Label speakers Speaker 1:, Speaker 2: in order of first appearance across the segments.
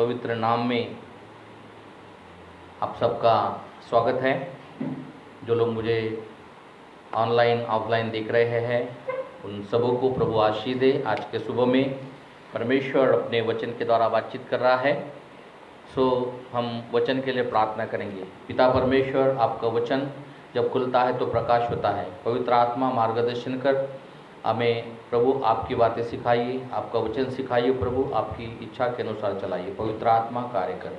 Speaker 1: पवित्र नाम में आप सबका स्वागत है। जो लोग मुझे ऑनलाइन ऑफलाइन देख रहे हैं उन सबों को प्रभु आशीष दे। आज के सुबह में परमेश्वर अपने वचन के द्वारा बातचीत कर रहा है, सो हम वचन के लिए प्रार्थना करेंगे। पिता परमेश्वर, आपका वचन जब खुलता है तो प्रकाश होता है। पवित्र आत्मा मार्गदर्शन कर हमें प्रभु आपकी बातें सिखाइए, आपका वचन सिखाइए प्रभु, आपकी इच्छा के अनुसार चलाइए। पवित्र आत्मा कार्य कर।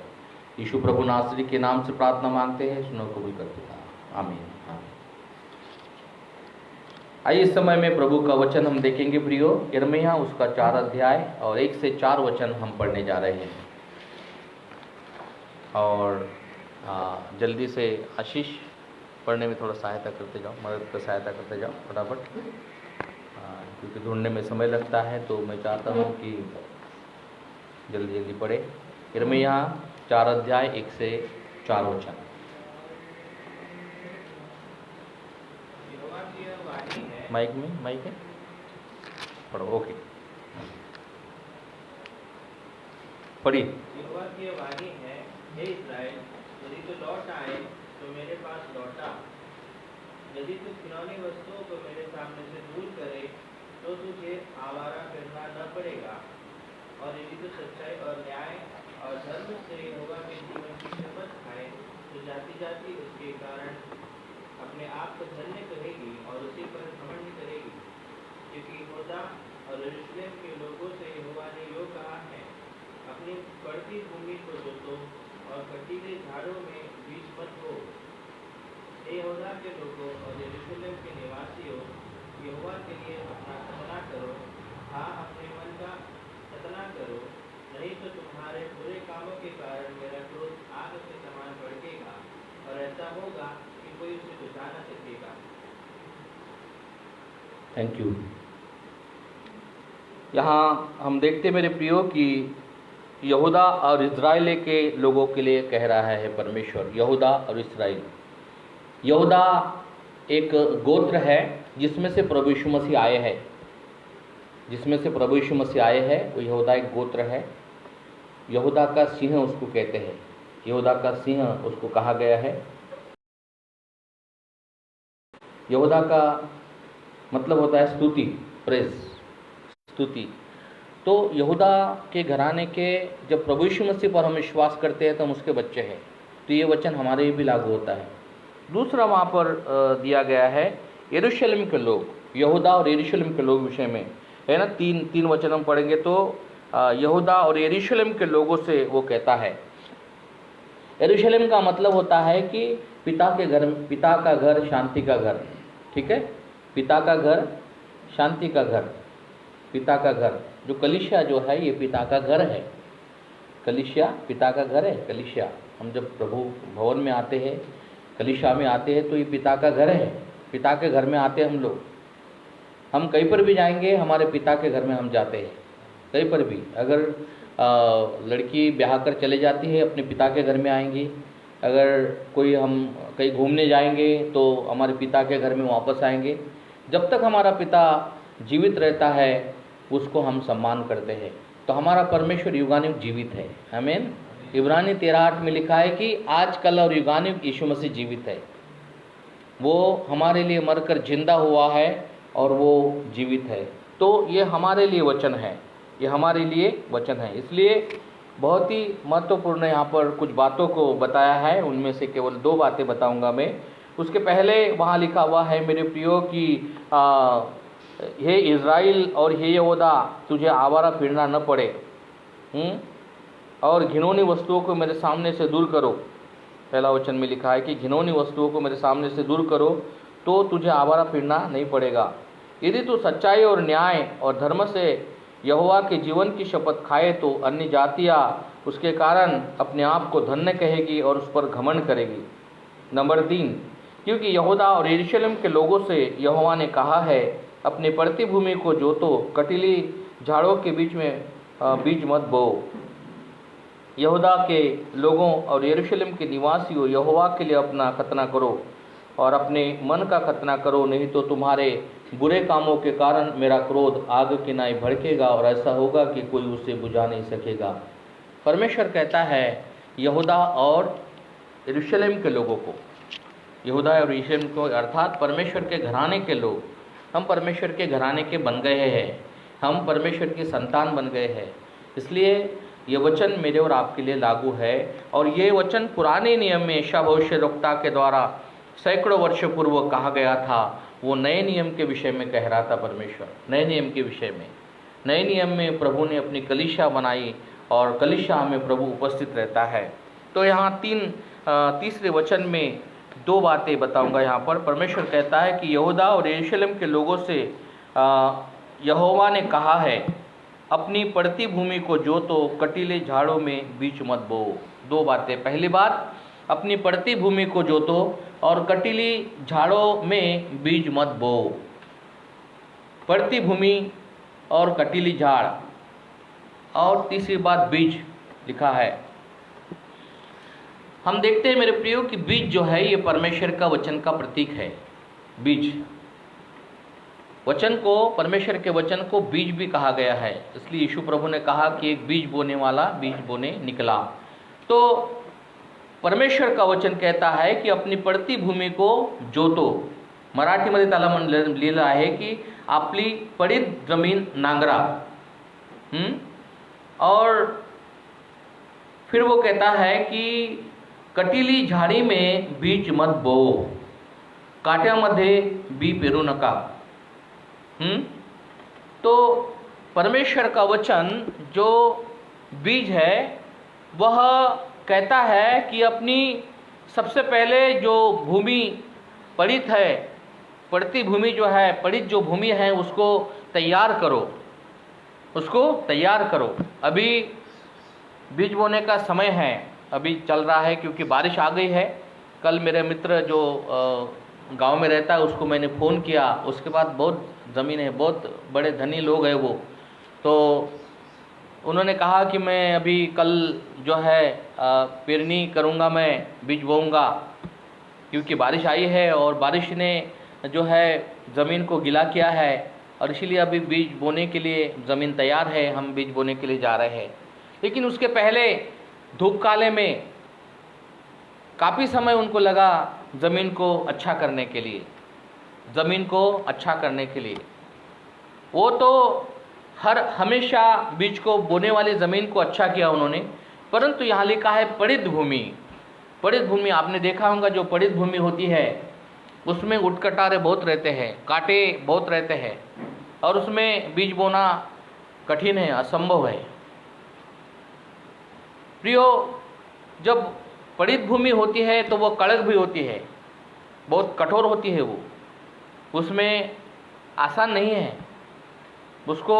Speaker 1: यीशु प्रभु नासरी के नाम से प्रार्थना मांगते हैं, सुनो कबूल कर पिता, आमीन। आइए इस समय में प्रभु का वचन हम देखेंगे प्रियो। यिर्मयाह उसका 4 अध्याय और 1 से 4 वचन हम पढ़ने जा रहे हैं। और जल्दी से आशीष पढ़ने में थोड़ा सहायता करते जाओ, मदद कर सहायता करते जाओ फटाफट, क्योंकि ढूंढने में समय लगता है। तो मैं चाहता हूँ कि जल्दी जल्दी पढ़े। यिर्मयाह 4 अध्याय 1 से 4 वचन। माइक है, पढ़ो। ओके, पढ़िए।
Speaker 2: यहोवा की वाणी है, हे इस्राएल, यदि तू लौट आए तो मेरे पास लौटा। यदि तू घिनौनी वस्तुओं को मेरे सामने से दूर करे तो तुझे आवारा फिरना न पड़ेगा। और यदि तू सच्चाई और न्याय और धर्म से यहोवा के जीवन की शपथ खाए तो जाति जाति उसके कारण अपने आप को धन्य कहेगी और उसी पर घमंड करेगी। क्योंकि यहूदा और यरूशलेम के लोगों से यहोवा ने यो कहा है, अपनी पड़ती भूमि को जोतो और कटीले झाड़ों में बीज मत बो। हे यहूदा के लोगों और यरूशलेम के निवासियों, यहोवा के लिए अपना खतना करो। हाँ, अपने मन का खतना करो, नहीं तो तुम्हारे बुरे कामों के कारण मेरा क्रोध आग के समान भड़केगा और ऐसा होगा कि कोई उसे बुझा न सकेगा।
Speaker 1: Thank you. यहाँ हम देखते मेरे प्रियो कि यहूदा और इस्राएल के लोगों के लिए कह रहा है परमेश्वर। यहूदा और इस्राएल, यहूदा एक गोत्र है जिसमें से प्रभु यीशु मसीह आए हैं। वो यहूदा एक गोत्र है। यहूदा का सिंह उसको कहते हैं। यहूदा का सिंह उसको कहा गया है। यहूदा का मतलब होता है स्तुति, प्रेज, स्तुति। तो यहूदा के घराने के जब प्रभु यीशु मसीह पर हम विश्वास करते हैं तो हम उसके बच्चे हैं। तो ये वचन हमारे लिए भी लागू होता है। दूसरा वहाँ पर दिया गया है यरूशलेम के लोग, यहूदा और यरूशलेम के लोग विषय में है ना। तीन वचन हम पढ़ेंगे तो यहूदा और यरूशलेम के लोगों से वो कहता है। यरूशलेम का मतलब होता है कि पिता का घर, शांति का घर। ठीक है, पिता का घर, शांति का घर, पिता का घर। जो कलीसिया जो है ये पिता का घर है। कलीसिया पिता का घर है। कलीसिया, हम जब प्रभु भवन में आते हैं, कलीसिया में आते हैं तो ये पिता का घर है। पिता के घर में आते हैं हम लोग। हम कहीं पर भी जाएंगे हमारे पिता के घर में हम जाते हैं। कहीं पर भी अगर लड़की ब्याह कर चले जाती है अपने पिता के घर में आएंगी। अगर कोई हम कहीं घूमने जाएंगे तो हमारे पिता के घर में वापस आएंगे। जब तक हमारा पिता जीवित रहता है उसको हम सम्मान करते हैं। तो हमारा परमेश्वर युगानुयुग जीवित है। आमीन। इब्रानी 13:8 में लिखा है कि आज, कल और युगानुयुग यीशु मसीह जीवित है। वो हमारे लिए मरकर जिंदा हुआ है और वो जीवित है। तो ये हमारे लिए वचन है, ये हमारे लिए वचन है। इसलिए बहुत ही महत्वपूर्ण यहाँ पर कुछ बातों को बताया है। उनमें से केवल 2 बातें बताऊंगा मैं। उसके पहले वहाँ लिखा हुआ है मेरे प्रियो कि हे इज़राइल और हे यहूदा, तुझे आवारा फिरना न पड़े, और घिनौनी वस्तुओं को मेरे सामने से दूर करो। पहला वचन में लिखा है कि घिनौनी वस्तुओं को मेरे सामने से दूर करो तो तुझे आवारा फिरना नहीं पड़ेगा। यदि तू सच्चाई और न्याय और धर्म से यहोवा के जीवन की शपथ खाए तो अन्य जातियाँ उसके कारण अपने आप को धन्य कहेगी और उस पर घमंड करेगी। नंबर 3, क्योंकि यहूदा और यरूशलेम के लोगों से यहोवा ने कहा है, अपनी पड़ती भूमि को जोतो, कटीली झाड़ों के बीच में बीज मत बो। यहूदा के लोगों और यरूशलेम के निवासियों, यहोवा के लिए अपना खतना करो और अपने मन का खतना करो, नहीं तो तुम्हारे बुरे कामों के कारण मेरा क्रोध आग की नाई भड़केगा और ऐसा होगा कि कोई उसे बुझा नहीं सकेगा। परमेश्वर कहता है यहूदा और यरूशलेम के लोगों को, यहूदा और यरूशलेम को अर्थात परमेश्वर के घराने के लोग, हम परमेश्वर के घराने के बन गए हैं, हम परमेश्वर की संतान बन गए हैं, इसलिए ये वचन मेरे और आपके लिए लागू है। और ये वचन पुराने नियम में यशायाह भविष्यद्वक्ता के द्वारा सैकड़ों वर्ष पूर्व कहा गया था, वो नए नियम के विषय में कह रहा था परमेश्वर। नए नियम के विषय में, नए नियम में प्रभु ने अपनी कलीसिया बनाई और कलीसिया में प्रभु उपस्थित रहता है। तो यहाँ तीसरे वचन में दो बातें बताऊंगा। यहाँ पर परमेश्वर कहता है कि यहूदा और यरूशलेम के लोगों से यहोवा ने कहा है, अपनी पड़ती भूमि को जोतो, कटीले झाड़ों में बीज मत बो। दो बातें। पहली बात, अपनी पड़ती भूमि को जोतो और कटीली झाड़ों में बीज मत बो। पड़ती भूमि और कटीली झाड़, और तीसरी बात बीज लिखा है। हम देखते हैं मेरे प्रियो कि बीज जो है ये परमेश्वर का वचन का प्रतीक है। बीज, वचन को, परमेश्वर के वचन को बीज भी कहा गया है, इसलिए यीशु प्रभु ने कहा कि एक बीज बोने वाला बीज बोने निकला। तो परमेश्वर का वचन कहता है कि अपनी पड़ती भूमि को जोतो। मराठीमध्ये त्याला लिहिलं आहे की आपली पडीत जमीन नांगरा। और फिर वो कहता है कि कटीली झाडी में बीज मत बो, काट्यामध्ये बी पेरू नका। तो परमेश्वर का वचन जो बीज है वह कहता है कि अपनी सबसे पहले जो भूमि पड़ित है, पड़ती भूमि जो है, पड़ित जो भूमि है उसको तैयार करो, उसको तैयार करो। अभी बीज बोने का समय है, अभी चल रहा है क्योंकि बारिश आ गई है। कल मेरे मित्र जो गांव में रहता है उसको मैंने फ़ोन किया, उसके बाद बहुत ज़मीन है, बहुत बड़े धनी लोग हैं वो, तो उन्होंने कहा कि मैं अभी कल जो है पेरनी करूँगा, मैं बीज बोऊँगा, क्योंकि बारिश आई है और बारिश ने जो है ज़मीन को गीला किया है और इसीलिए अभी बीज बोने के लिए ज़मीन तैयार है, हम बीज बोने के लिए जा रहे हैं। लेकिन उसके पहले धूप काले में काफ़ी समय उनको लगा ज़मीन को अच्छा करने के लिए, ज़मीन को अच्छा करने के लिए। वो तो हमेशा बीज को बोने वाली ज़मीन को अच्छा किया उन्होंने, परंतु यहाँ लिखा है पड़ित भूमि। पड़ित भूमि आपने देखा होगा, जो पड़ित भूमि होती है उसमें उटकटारे बहुत रहते हैं, कांटे बहुत रहते हैं और उसमें बीज बोना कठिन है, असंभव है। प्रियो, जब पड़ित भूमि होती है तो वो कड़क भी होती है, बहुत कठोर होती है, वो उसमें आसान नहीं है। उसको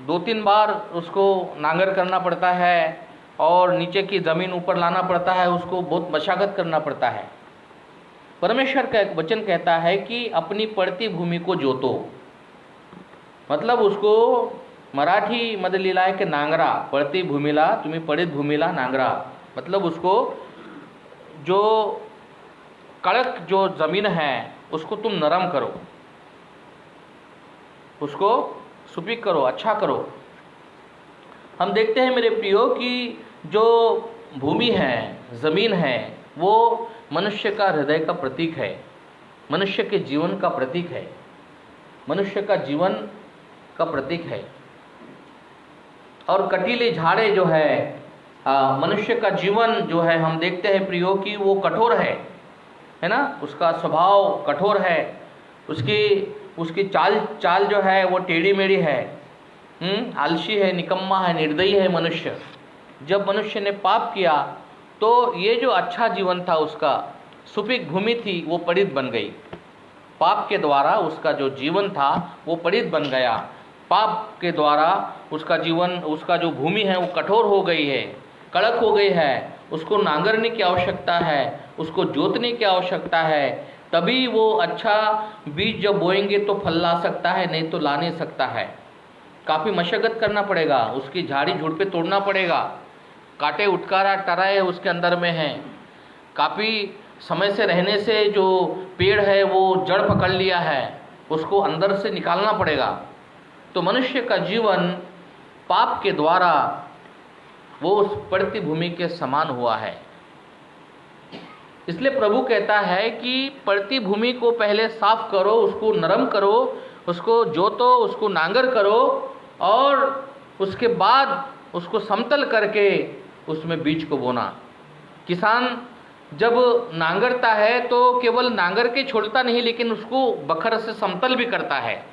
Speaker 1: 2-3 बार उसको नांगर करना पड़ता है और नीचे की ज़मीन ऊपर लाना पड़ता है, उसको बहुत मशागत करना पड़ता है। परमेश्वर का एक वचन कहता है कि अपनी पड़ती भूमि को जोतो, मतलब उसको मराठी मध्ये लिहिला आहे की नांगरा, पड़ती भूमीला तुम्ही पड़ित भूमीला नांगरा, मतलब उसको जो कड़क जो ज़मीन है उसको तुम नरम करो, उसको सुपीक करो, अच्छा करो। हम देखते हैं मेरे प्रियो कि जो भूमि है, ज़मीन है, वो मनुष्य का हृदय का प्रतीक है, मनुष्य के जीवन का प्रतीक है, मनुष्य का जीवन का प्रतीक है। और कटीले झाड़े जो है मनुष्य का जीवन जो है, हम देखते हैं प्रियो कि वो कठोर है ना, उसका स्वभाव कठोर है, उसकी चाल जो है वो टेढ़ी मेढ़ी है, आलसी है, निकम्मा है, निर्दयी है मनुष्य। जब मनुष्य ने पाप किया तो ये जो अच्छा जीवन था, उसका सुपीक भूमि थी, वो पड़ित बन गई। पाप के द्वारा उसका जो जीवन था वो पड़ित बन गया। पाप के द्वारा उसका जीवन, उसका जो भूमि है वो कठोर हो गई है, कड़क हो गई है। उसको नांगरने की आवश्यकता है, उसको जोतने की आवश्यकता है, तभी वो अच्छा बीज जब बोएंगे तो फल ला सकता है, नहीं तो ला नहीं सकता है। काफ़ी मशक्क़त करना पड़ेगा, उसकी झाड़ी झुड़पे तोड़ना पड़ेगा, कांटे उटकारा टराए उसके अंदर में हैं। काफ़ी समय से रहने से जो पेड़ है वो जड़ पकड़ लिया है, उसको अंदर से निकालना पड़ेगा। तो मनुष्य का जीवन पाप के द्वारा वो उस पड़ती भूमि के समान हुआ है। इसलिए प्रभु कहता है कि पड़ती भूमि को पहले साफ करो, उसको नरम करो, उसको जोतो, उसको नांगर करो और उसके बाद उसको समतल करके उसमें बीज को बोना। किसान जब नांगरता है तो केवल नांगर के छोड़ता नहीं, लेकिन उसको बखर से समतल भी करता है,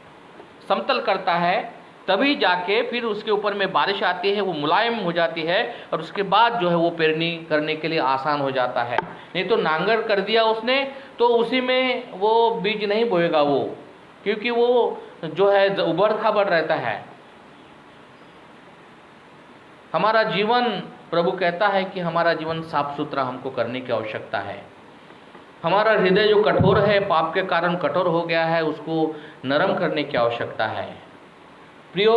Speaker 1: समतल करता है, तभी जाके फिर उसके ऊपर में बारिश आती है, वो मुलायम हो जाती है और उसके बाद जो है वो पेरनी करने के लिए आसान हो जाता है। नहीं तो नांगर कर दिया उसने तो उसी में वो बीज नहीं बोएगा वो, क्योंकि वो जो है उबड़ खाबड़ रहता है। हमारा जीवन, प्रभु कहता है कि हमारा जीवन साफ सुथरा हमको करने की आवश्यकता है। हमारा हृदय जो कठोर है, पाप के कारण कठोर हो गया है, उसको नरम करने की आवश्यकता है। प्रियो,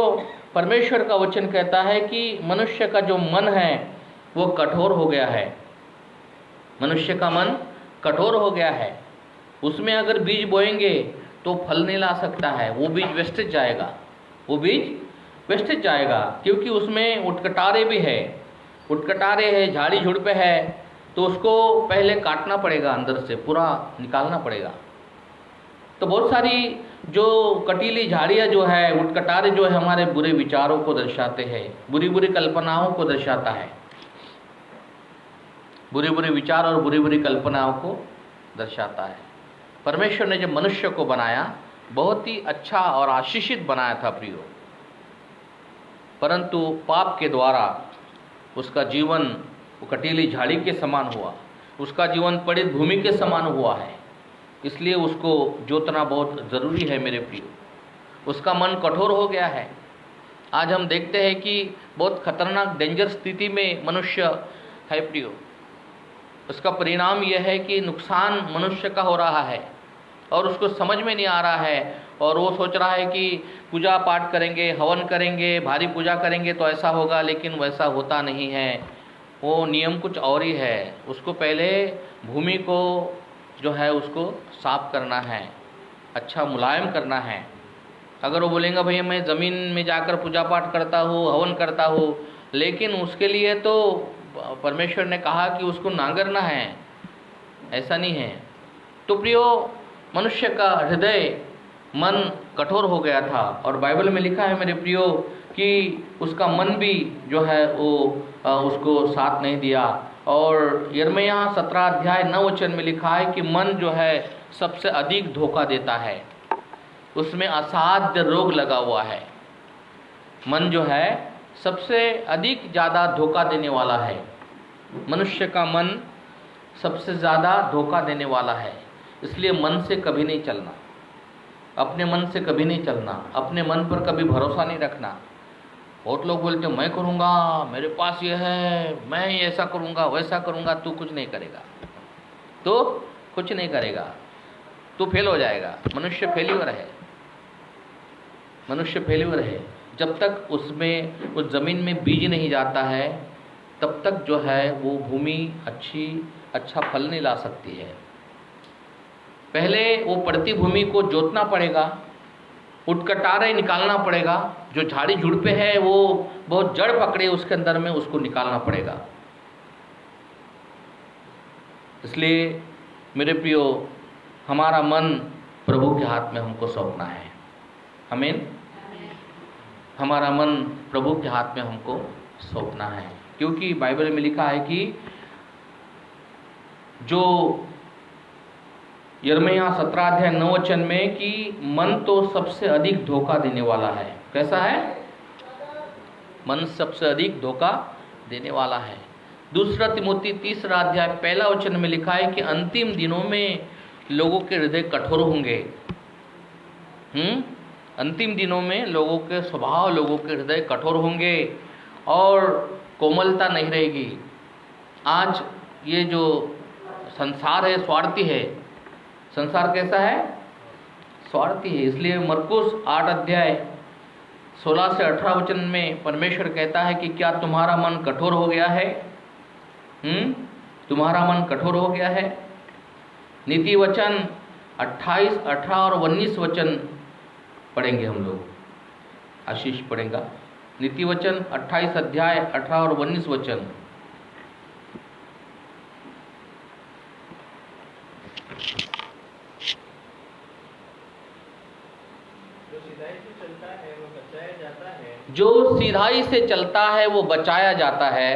Speaker 1: परमेश्वर का वचन कहता है कि मनुष्य का जो मन है वो कठोर हो गया है। मनुष्य का मन कठोर हो गया है, उसमें अगर बीज बोएंगे तो फल नहीं ला सकता है, वो बीज वेस्टेज जाएगा, वो बीज वेस्टेज जाएगा, क्योंकि उसमें उटकटारे भी है, उटकटारे है, झाड़ी झुड़पे है, तो उसको पहले काटना पड़ेगा, अंदर से पूरा निकालना पड़ेगा। तो बहुत सारी जो कटीली झाड़ियाँ जो है, उटकटारे जो है, हमारे बुरे विचारों को दर्शाते हैं, बुरी बुरी कल्पनाओं को दर्शाता है, बुरे बुरे विचार और बुरी बुरी कल्पनाओं को दर्शाता है। परमेश्वर ने जब मनुष्य को बनाया बहुत ही अच्छा और आशीषित बनाया था प्रियो, परंतु पाप के द्वारा उसका जीवन वो कटीली झाड़ी के समान हुआ, उसका जीवन पड़ित भूमि के समान हुआ है। इसलिए उसको जोतना बहुत ज़रूरी है मेरे प्रियो। उसका मन कठोर हो गया है। आज हम देखते हैं कि बहुत खतरनाक डेंजर स्थिति में मनुष्य है प्रियो। उसका परिणाम यह है कि नुकसान मनुष्य का हो रहा है और उसको समझ में नहीं आ रहा है, और वो सोच रहा है कि पूजा पाठ करेंगे, हवन करेंगे, भारी पूजा करेंगे तो ऐसा होगा, लेकिन वैसा होता नहीं है। वो नियम कुछ और ही है। उसको पहले भूमि को जो है उसको साफ करना है, अच्छा मुलायम करना है। अगर वो बोलेंगे भैया मैं ज़मीन में जाकर पूजा पाठ करता हूँ, हवन करता हूँ, लेकिन उसके लिए तो परमेश्वर ने कहा कि उसको नांगरना है, ऐसा नहीं है। तो प्रियो, मनुष्य का हृदय मन कठोर हो गया था, और बाइबल में लिखा है मेरे प्रियो कि उसका मन भी जो है वो उसको साथ नहीं दिया। और यिर्मयाह 17 अध्याय 9 वचन में लिखा है कि मन जो है सबसे अधिक धोखा देता है, उसमें असाध्य रोग लगा हुआ है। मन जो है सबसे अधिक ज़्यादा धोखा देने वाला है। मनुष्य का मन सबसे ज़्यादा धोखा देने वाला है। इसलिए मन से कभी नहीं चलना, अपने मन से कभी नहीं चलना, अपने मन पर कभी भरोसा नहीं रखना। बहुत लोग बोलते हैं मैं करूँगा, मेरे पास ये है, मैं ऐसा करूँगा, वैसा करूँगा। तू कुछ नहीं करेगा, तो कुछ नहीं करेगा, तू फेल हो जाएगा। मनुष्य फेल्यूर है, मनुष्य फेल्यूर है। जब तक उसमें उस ज़मीन में बीज नहीं जाता है तब तक जो है वो भूमि अच्छा फल नहीं ला सकती है। पहले वो पड़ती भूमि को जोतना पड़ेगा, उटकटारे निकालना पड़ेगा, जो झाड़ी झुड़पे है वो बहुत जड़ पकड़े उसके अंदर में, उसको निकालना पड़ेगा। इसलिए मेरे प्रियो, हमारा मन प्रभु के हाथ में हमको सौंपना है। आमीन। हमारा मन प्रभु के हाथ में हमको सौंपना है, क्योंकि बाइबल में लिखा है कि जो यिर्मयाह 17 अध्याय 9 वचन में कि मन तो सबसे अधिक धोखा देने वाला है। कैसा है? मन सबसे अधिक धोखा देने वाला है। दूसरा तिमोथी 3 अध्याय 1 वचन में लिखा है कि अंतिम दिनों में लोगों के हृदय कठोर होंगे। अंतिम दिनों में लोगों के स्वभाव, लोगों के हृदय कठोर होंगे और कोमलता नहीं रहेगी। आज ये जो संसार है स्वार्थी है। संसार कैसा है? स्वार्थी है। इसलिए मरकुस 8 अध्याय 16 से 18 वचन में परमेश्वर कहता है कि क्या तुम्हारा मन कठोर हो गया है? तुम्हारा मन कठोर हो गया है? नीति वचन 28, 18 और 19 वचन पढ़ेंगे हम लोग। आशीष पढ़ेगा। नीति वचन 28 अध्याय 18 और 19 वचन। जो सीधाई से चलता है वो बचाया जाता है,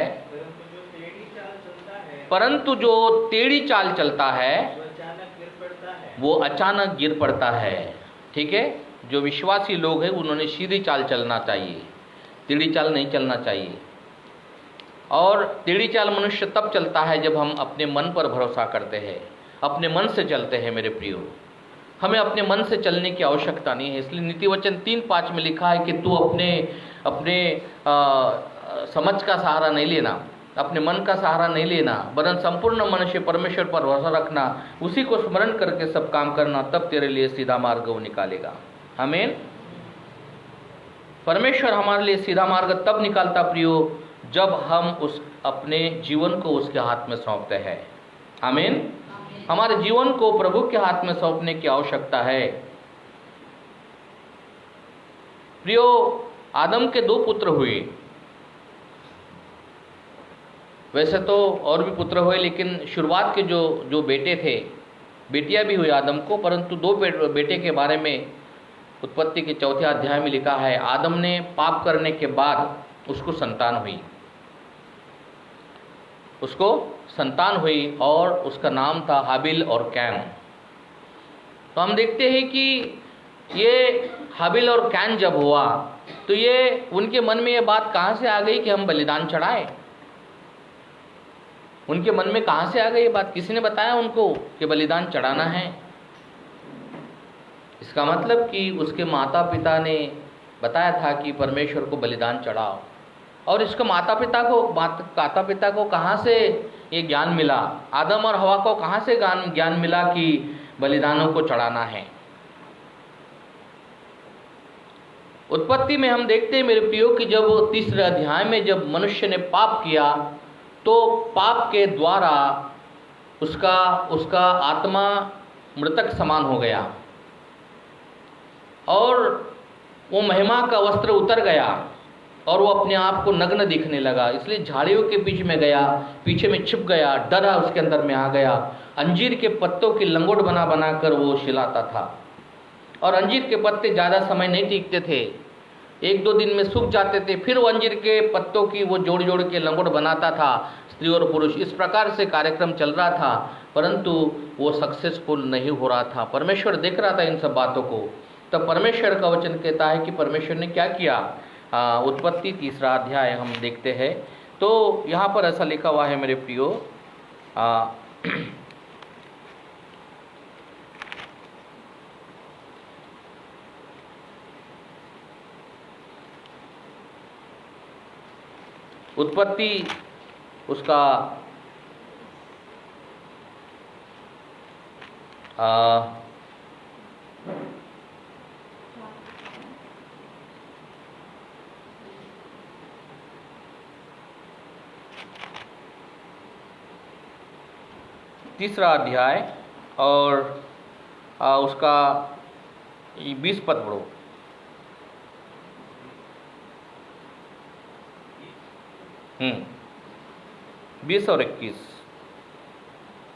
Speaker 1: परंतु जो टेढ़ी चाल चलता है वो अचानक गिर पड़ता है। ठीक है, जो विश्वासी लोग हैं उन्होंने सीधी चाल चलना चाहिए, टेढ़ी चाल नहीं चलना चाहिए। और टेढ़ी चाल मनुष्य तब चलता है जब हम अपने मन पर भरोसा करते हैं, अपने मन से चलते हैं। मेरे प्रियो, हमें अपने मन से चलने की आवश्यकता नहीं है। इसलिए नीति वचन 3:5 में लिखा है कि तू अपने समझ का सहारा नहीं लेना, अपने मन का सहारा नहीं लेना, वरन संपूर्ण मन से परमेश्वर पर भरोसा रखना, उसी को स्मरण करके सब काम करना, तब तेरे लिए सीधा मार्ग वो निकालेगा। आमीन। परमेश्वर हमारे लिए सीधा मार्ग तब निकालता प्रियो जब हम उस अपने जीवन को उसके हाथ में सौंपते हैं। आमीन। हमारे जीवन को प्रभु के हाथ में सौंपने की आवश्यकता है। प्रियो, आदम के 2 पुत्र हुए, वैसे तो और भी पुत्र हुए, लेकिन शुरुआत के जो बेटे थे, बेटियां भी हुई आदम को, परंतु 2 बेटे के बारे में उत्पत्ति के 4 अध्याय में लिखा है। आदम ने पाप करने के बाद उसको संतान हुई, और उसका नाम था हाबिल और कैन। तो हम देखते हैं कि ये हाबिल और कैन जब हुआ तो ये उनके मन में ये बात कहाँ से आ गई कि हम बलिदान चढ़ाएं। उनके मन में कहाँ से आ गई ये बात? किसी ने बताया उनको कि बलिदान चढ़ाना है? इसका मतलब कि उसके माता पिता ने बताया था कि परमेश्वर को बलिदान चढ़ाओ। और इसका माता पिता को कहाँ से ये ज्ञान मिला? आदम और हवा को कहाँ से ज्ञान मिला कि बलिदानों को चढ़ाना है? उत्पत्ति में हम देखते हैं मेरे प्रियो कि जब 3 अध्याय में जब मनुष्य ने पाप किया तो पाप के द्वारा उसका आत्मा मृतक समान हो गया और वो महिमा का वस्त्र उतर गया और वो अपने आप को नग्न दिखने लगा। इसलिए झाड़ियों के बीच में गया, पीछे में छिप गया, डरा उसके अंदर में आ गया। अंजीर के पत्तों की लंगोट बना कर वो सिलाता था, और अंजीर के पत्ते ज़्यादा समय नहीं टिकते थे, 1-2 दिन में सूख जाते थे। फिर वो अंजीर के पत्तों की वो जोड़ के लंगोट बनाता था, स्त्री और पुरुष। इस प्रकार से कार्यक्रम चल रहा था, परंतु वो सक्सेसफुल नहीं हो रहा था। परमेश्वर देख रहा था इन सब बातों को। तब परमेश्वर का वचन कहता है कि परमेश्वर ने क्या किया। उत्पत्ति 3 अध्याय हम देखते हैं तो यहाँ पर ऐसा लिखा हुआ है मेरे प्रियो, उत्पत्ति उसका 3 अध्याय और उसका 20 पद पढ़ो। 20 और 21।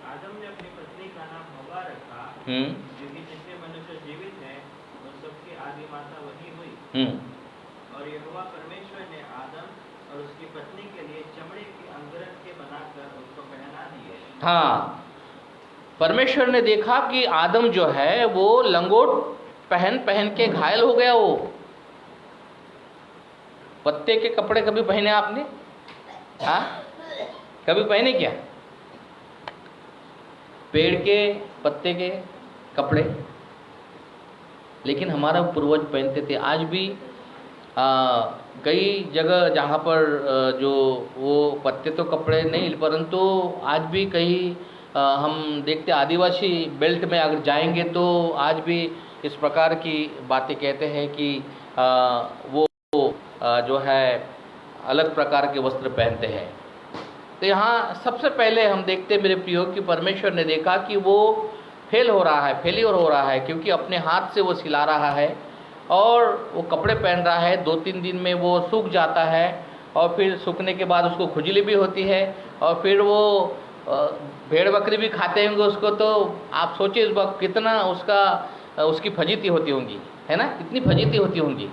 Speaker 2: आदम ने अपनी पत्नी का नाम हव्वा रखा, क्योंकि जितने मनुष्य जीवित हैं उन सबकी आदि माता वही हुई। और यहोवा परमेश्वर ने आदम और उसकी पत्नी के लिए चमड़े की अंगरखे बनाकर उसको पहना दिए।
Speaker 1: हाँ, परमेश्वर ने देखा कि आदम जो है वो लंगोट पहन के घायल हो गया। वो पत्ते के कपड़े कभी पहने आपने? हाँ, कभी पहने क्या? पेड़ के पत्ते के कपड़े? लेकिन हमारा पूर्वज पहनते थे। आज भी कई जगह जहाँ पर जो वो पत्ते तो कपड़े नहीं, परंतु आज भी कई हम देखते आदिवासी बेल्ट में अगर जाएंगे तो आज भी इस प्रकार की बातें कहते हैं कि वो जो है अलग प्रकार के वस्त्र पहनते हैं। तो यहाँ सबसे पहले हम देखते मेरे प्रियो कि परमेश्वर ने देखा कि वो फेलियर हो रहा है, क्योंकि अपने हाथ से वो सिला रहा है और वो कपड़े पहन रहा है, 2-3 दिन में वो सूख जाता है और फिर सूखने के बाद उसको खुजली भी होती है और फिर वो भेड़ बकरी भी खाते होंगे उसको, तो आप सोचिए इस वक्त कितना उसकी फजीती होती होंगी, है ना, कितनी फजीती होती होंगी।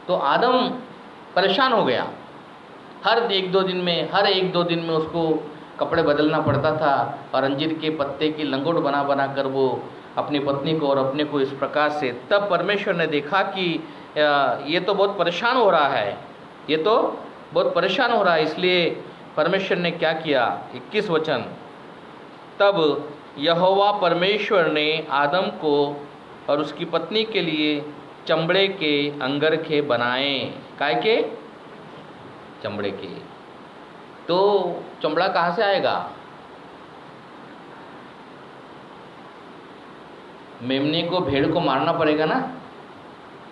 Speaker 1: तो आदम परेशान हो गया। हर 1-2 दिन में उसको कपड़े बदलना पड़ता था और अंजीर के पत्ते की लंगोट बना बना कर वो अपनी पत्नी को और अपने को इस प्रकार से, तब परमेश्वर ने देखा कि ये तो बहुत परेशान हो रहा है, ये तो बहुत परेशान हो रहा है। इसलिए परमेश्वर ने क्या किया, 21 वचन, तब यहोवा परमेश्वर ने आदम को और उसकी पत्नी के लिए चमड़े के अंगरखे बनाए। काय के? चमड़े के। तो चमड़ा कहाँ से आएगा? मेमने को, भेड़ को मारना पड़ेगा ना,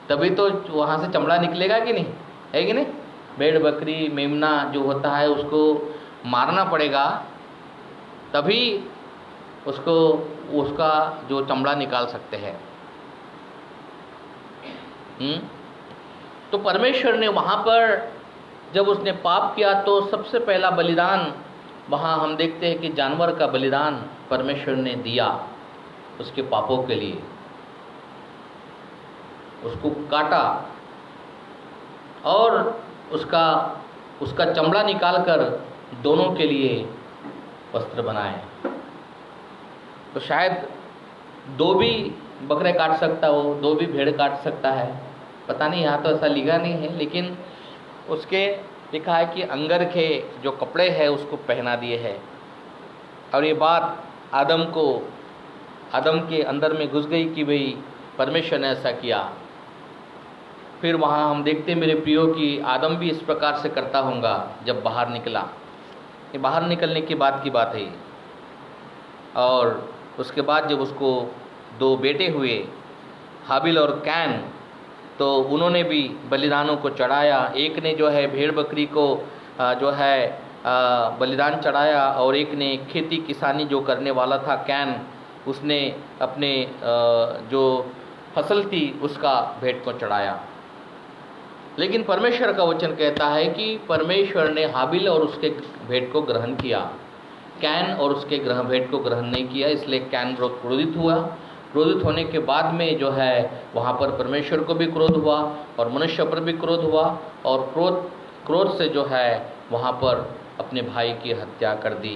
Speaker 1: तभी तो वहाँ से चमड़ा निकलेगा कि नहीं, है कि नहीं? भेड़ बकरी मेमना जो होता है उसको मारना पड़ेगा, तभी उसका जो चमड़ा निकाल सकते हैं। तो परमेश्वर ने वहाँ पर जब उसने पाप किया तो सबसे पहला बलिदान वहाँ हम देखते हैं कि जानवर का बलिदान परमेश्वर ने दिया उसके पापों के लिए। उसको काटा और उसका चमड़ा निकालकर दोनों के लिए वस्त्र बनाए। तो शायद 2 भी बकरे काट सकता हो, 2 भी भेड़ काट सकता है, पता नहीं, यहाँ तो ऐसा लिखा नहीं है, लेकिन उसके लिखा है कि अंगरखे जो कपड़े हैं उसको पहना दिए हैं। और ये बात आदम के अंदर में घुस गई कि भाई परमेश्वर ने ऐसा किया। फिर वहाँ हम देखते मेरे प्रियो कि आदम भी इस प्रकार से करता होगा जब बाहर निकला। ये बाहर निकलने के बाद की बात है। और उसके बाद जब उसको 2 बेटे हुए, हाबिल और कैन, तो उन्होंने भी बलिदानों को चढ़ाया। एक ने जो है भेड़ बकरी को जो है बलिदान चढ़ाया और एक ने खेती किसानी जो करने वाला था कैन, उसने अपने जो फसल थी उसका भेंट को चढ़ाया। लेकिन परमेश्वर का वचन कहता है कि परमेश्वर ने हाबिल और उसके भेंट को ग्रहण किया, कैन और उसके भेंट को ग्रहण नहीं किया। इसलिए कैन बहुत क्रोधित हुआ। क्रोधित होने के बाद में जो है वहाँ पर परमेश्वर को भी क्रोध हुआ और मनुष्य पर भी क्रोध हुआ और क्रोध से जो है वहाँ पर अपने भाई की हत्या कर दी।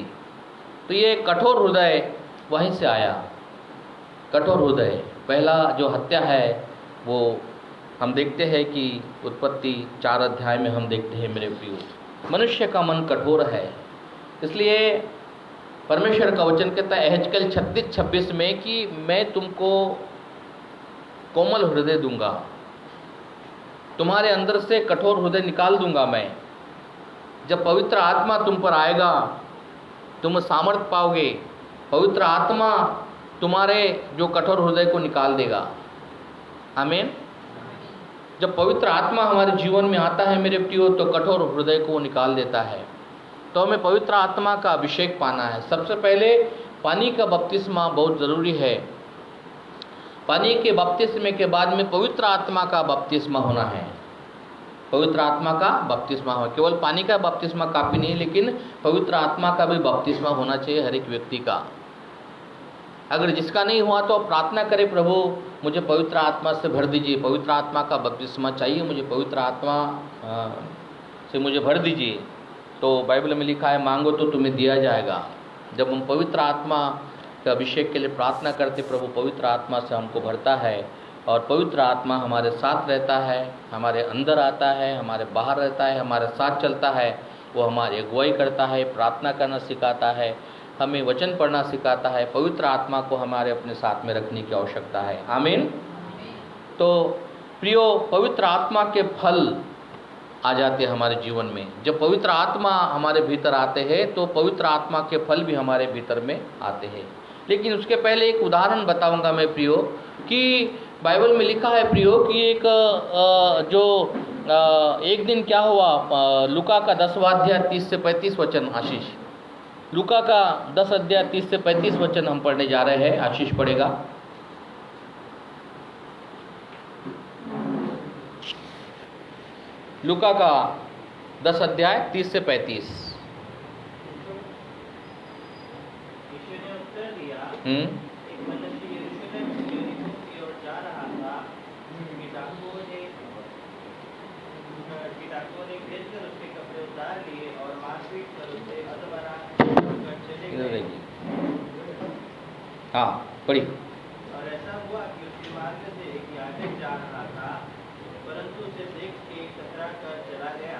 Speaker 1: तो ये कठोर हृदय वहीं से आया। कठोर हृदय, पहला जो हत्या है वो हम देखते हैं कि उत्पत्ति 4 अध्याय में हम देखते हैं मेरे प्रियो, मनुष्य का मन कठोर है। इसलिए परमेश्वर का वचन कहता है एहेजकेल 36:26 में कि मैं तुमको कोमल हृदय दूंगा, तुम्हारे अंदर से कठोर हृदय निकाल दूंगा मैं। जब पवित्र आत्मा तुम पर आएगा तुम सामर्थ पाओगे, पवित्र आत्मा तुम्हारे जो कठोर हृदय को निकाल देगा। आमीन। जब पवित्र आत्मा हमारे जीवन में आता है मेरे प्रियो तो कठोर हृदय को निकाल देता है। तो हमें पवित्र आत्मा का अभिषेक पाना है। सबसे पहले पानी का बपतिस्मा बहुत ज़रूरी है। पानी के बपतिस्मे के बाद में पवित्र आत्मा का बपतिस्मा होना है। पवित्र आत्मा का बपतिस्मा हो, केवल पानी का बपतिस्मा काफ़ी नहीं, लेकिन पवित्र आत्मा का भी बपतिस्मा होना चाहिए हर एक व्यक्ति का। अगर जिसका नहीं हुआ तो प्रार्थना करें, प्रभु मुझे पवित्र आत्मा से भर दीजिए, पवित्र आत्मा का बपतिस्मा चाहिए मुझे, पवित्र आत्मा से मुझे भर दीजिए। तो बाइबल में लिखा है मांगो तो तुम्हें दिया जाएगा। जब हम पवित्र आत्मा के अभिषेक के लिए प्रार्थना करते, प्रभु पवित्र आत्मा से हमको भरता है और पवित्र आत्मा हमारे साथ रहता है, हमारे अंदर आता है, हमारे बाहर रहता है, हमारे साथ चलता है। वो हमारी अगुवाई करता है, प्रार्थना करना सिखाता है, हमें वचन पढ़ना सिखाता है। पवित्र आत्मा को हमारे अपने साथ में रखने की आवश्यकता है। आमीन। तो प्रियो, पवित्र आत्मा के फल आ जाते हैं हमारे जीवन में। जब पवित्र आत्मा हमारे भीतर आते हैं तो पवित्र आत्मा के फल भी हमारे भीतर में आते हैं। लेकिन उसके पहले एक उदाहरण बताऊंगा मैं प्रियो, कि बाइबल में लिखा है प्रियो कि एक दिन क्या हुआ। लूका का 10वां अध्याय 30 से 35 वचन, आशीष लूका का 10 अध्याय 30 से 35 वचन हम पढ़ने जा रहे हैं। आशीष पढ़ेगा। लूका का 10 अध्याय 30 से 35।
Speaker 2: यीशु ने उत्तर दिया,
Speaker 1: हम्म,
Speaker 2: एक मनुष्य यरूशलेम से यरीहो की ओर जा रहा था कि डाकुओं ने घेरकर उसके कपड़े उतार लिए और मारपीट कर उसे अधमरा छोड़कर चले
Speaker 1: इधर
Speaker 2: गए।
Speaker 1: देखिए। हाँ, पढ़ी।
Speaker 2: और ऐसा हुआ कि उसके मार्ग से एक याजक जा रहा था, परंतु उसे देख के कतरा कर चला गया।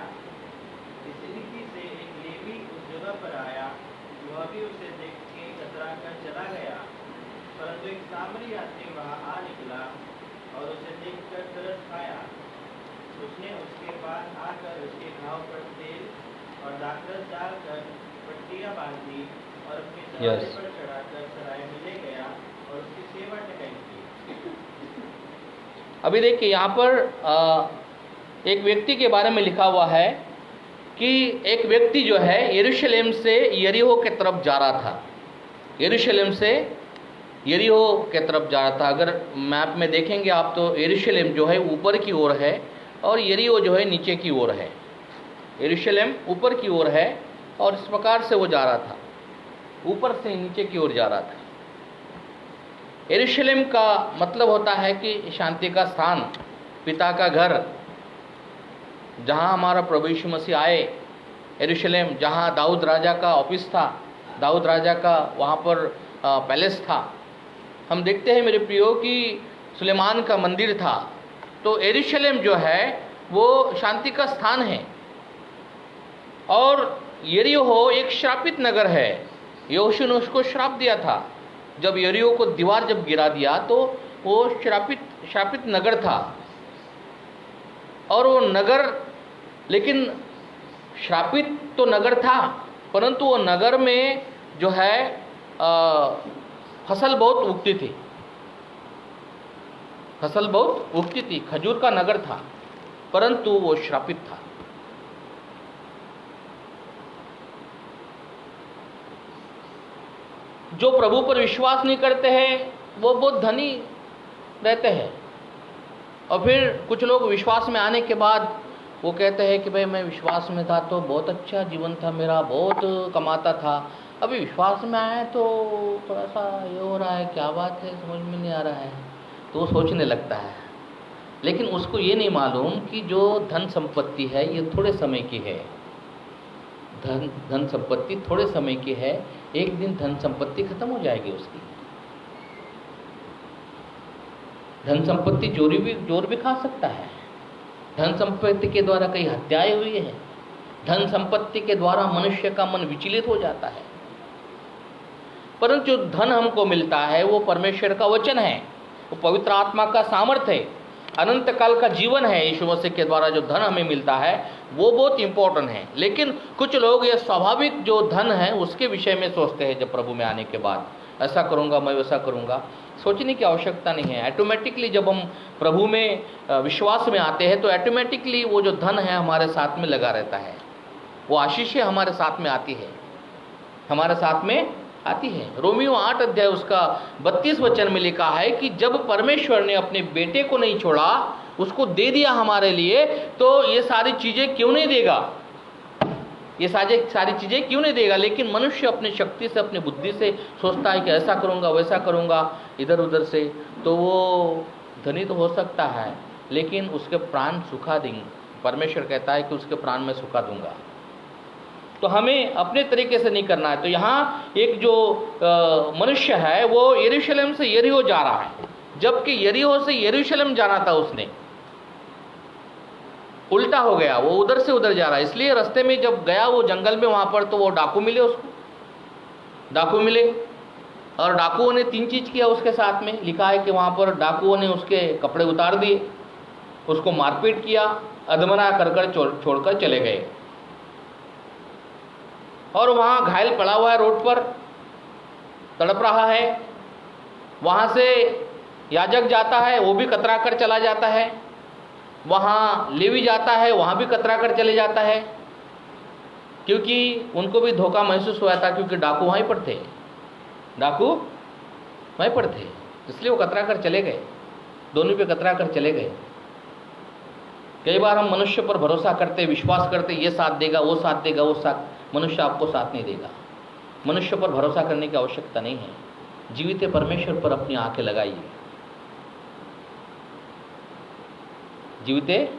Speaker 2: इसी रीति से एक लेवी उस जगह पर आया, वह भी उसे देख के कतरा कर चला गया। परंतु एक सामरी आदमी वहां आ निकला और उसे देखकर तरस खाया। उसने उसके पास आकर उसके घाव पर तेल और दाखरस डालकर पट्टियां बांधी और अपने सवारी पर चढ़ाकर सराय में ले गया और उसकी सेवा टहल की।
Speaker 1: अभी देखिए यहाँ पर एक व्यक्ति के बारे में लिखा हुआ है कि एक व्यक्ति जो है यरूशलेम से यरीहो के तरफ जा रहा था। यरूशलेम से यरीहो के तरफ जा रहा था। अगर मैप में देखेंगे आप तो यरूशलेम जो है ऊपर की ओर है और यरीहो जो है नीचे की ओर है। यरूशलेम ऊपर की ओर है और इस प्रकार से वो जा रहा था, ऊपर से नीचे की ओर जा रहा था। यरूशलेम का मतलब होता है कि शांति का स्थान, पिता का घर, जहाँ हमारा प्रभु यीशु मसीह आए। यरूशलेम जहाँ दाऊद राजा का ऑफिस था, दाऊद राजा का वहाँ पर पैलेस था। हम देखते हैं मेरे प्रियो कि सुलेमान का मंदिर था। तो यरूशलेम जो है वो शांति का स्थान है। और यरीहो एक श्रापित नगर है। यहोशू ने उसको श्राप दिया था। जब यरीहो को दीवार जब गिरा दिया तो वो श्रापित नगर था। और वो नगर, लेकिन श्रापित तो नगर था, परंतु वो नगर में जो है फसल बहुत उगती थी। फसल बहुत उगती थी, खजूर का नगर था, परंतु वो श्रापित था। जो प्रभु पर विश्वास नहीं करते हैं वो बहुत धनी रहते हैं। और फिर कुछ लोग विश्वास में आने के बाद वो कहते हैं कि भाई मैं विश्वास में था तो बहुत अच्छा जीवन था मेरा, बहुत कमाता था, अभी विश्वास में आया तो थोड़ा सा ये हो रहा है, क्या बात है, समझ में नहीं आ रहा है। तो वो सोचने लगता है। लेकिन उसको ये नहीं मालूम कि जो धन संपत्ति है ये थोड़े समय की है। धन संपत्ति थोड़े समय की है, एक दिन धन संपत्ति खत्म हो जाएगी उसकी। धन संपत्ति जोर भी खा सकता है। धन संपत्ति के द्वारा कई हत्याएं हुई है। धन संपत्ति के द्वारा मनुष्य का मन विचलित हो जाता है। परंतु जो धन हमको मिलता है वो परमेश्वर का वचन है, वो पवित्र आत्मा का सामर्थ्य है, अनंत काल का जीवन है। यीशु मसीह के द्वारा जो धन हमें मिलता है वो बहुत इंपॉर्टेंट है। लेकिन कुछ लोग ये स्वाभाविक जो धन है उसके विषय में सोचते हैं। जब प्रभु में आने के बाद ऐसा करूँगा, मैं वैसा करूँगा, सोचने की आवश्यकता नहीं है। ऑटोमेटिकली जब हम प्रभु में विश्वास में आते हैं तो ऑटोमेटिकली वो जो धन है हमारे साथ में लगा रहता है। वो आशीषें हमारे साथ में आती है, हमारे साथ में आती है। रोमियो 8 अध्याय उसका 32 वचन में लिखा है कि जब परमेश्वर ने अपने बेटे को नहीं छोड़ा, उसको दे दिया हमारे लिए, तो ये सारी चीज़ें क्यों नहीं देगा, ये सारी चीज़ें क्यों नहीं देगा। लेकिन मनुष्य अपनी शक्ति से, अपनी बुद्धि से सोचता है कि ऐसा करूँगा, वैसा करूँगा, इधर उधर से, तो वो धनी तो हो सकता है लेकिन उसके प्राण सुखा देंगे। परमेश्वर कहता है कि उसके प्राण में सुखा दूंगा। तो हमें अपने तरीके से नहीं करना है। तो यहाँ एक जो मनुष्य है वो यरूशलेम से यरीहो जा रहा है, जबकि यरीहो से यरूशलेम जाना था उसने, उल्टा हो गया, वो उधर से उधर जा रहा है। इसलिए रास्ते में जब गया वो जंगल में, वहाँ पर तो वो डाकू मिले, उसको डाकू मिले। और डाकुओं ने 3 चीज़ किया उसके साथ में। लिखा है कि वहाँ पर डाकुओं ने उसके कपड़े उतार दिए, उसको मारपीट किया, अधमरा कर छोड़कर चले गए। और वहाँ घायल पड़ा हुआ है, रोड पर तड़प रहा है। वहाँ से याजक जाता है, वो भी कतरा कर चला जाता है। वहाँ लेवी जाता है, वहाँ भी कतरा कर चले जाता है, क्योंकि उनको भी धोखा महसूस हुआ था, क्योंकि डाकू वहीं पर थे, डाकू वहीं पर थे, इसलिए वो कतरा कर चले गए। दोनों पे कतरा कर चले गए। कई बार हम मनुष्य पर भरोसा करते, विश्वास करते, ये साथ देगा, वो साथ देगा, वो साथ, मनुष्य आपको साथ नहीं देगा। मनुष्य पर भरोसा करने की आवश्यकता नहीं है। जीवित परमेश्वर पर अपनी आंखें लगाइए। जीवित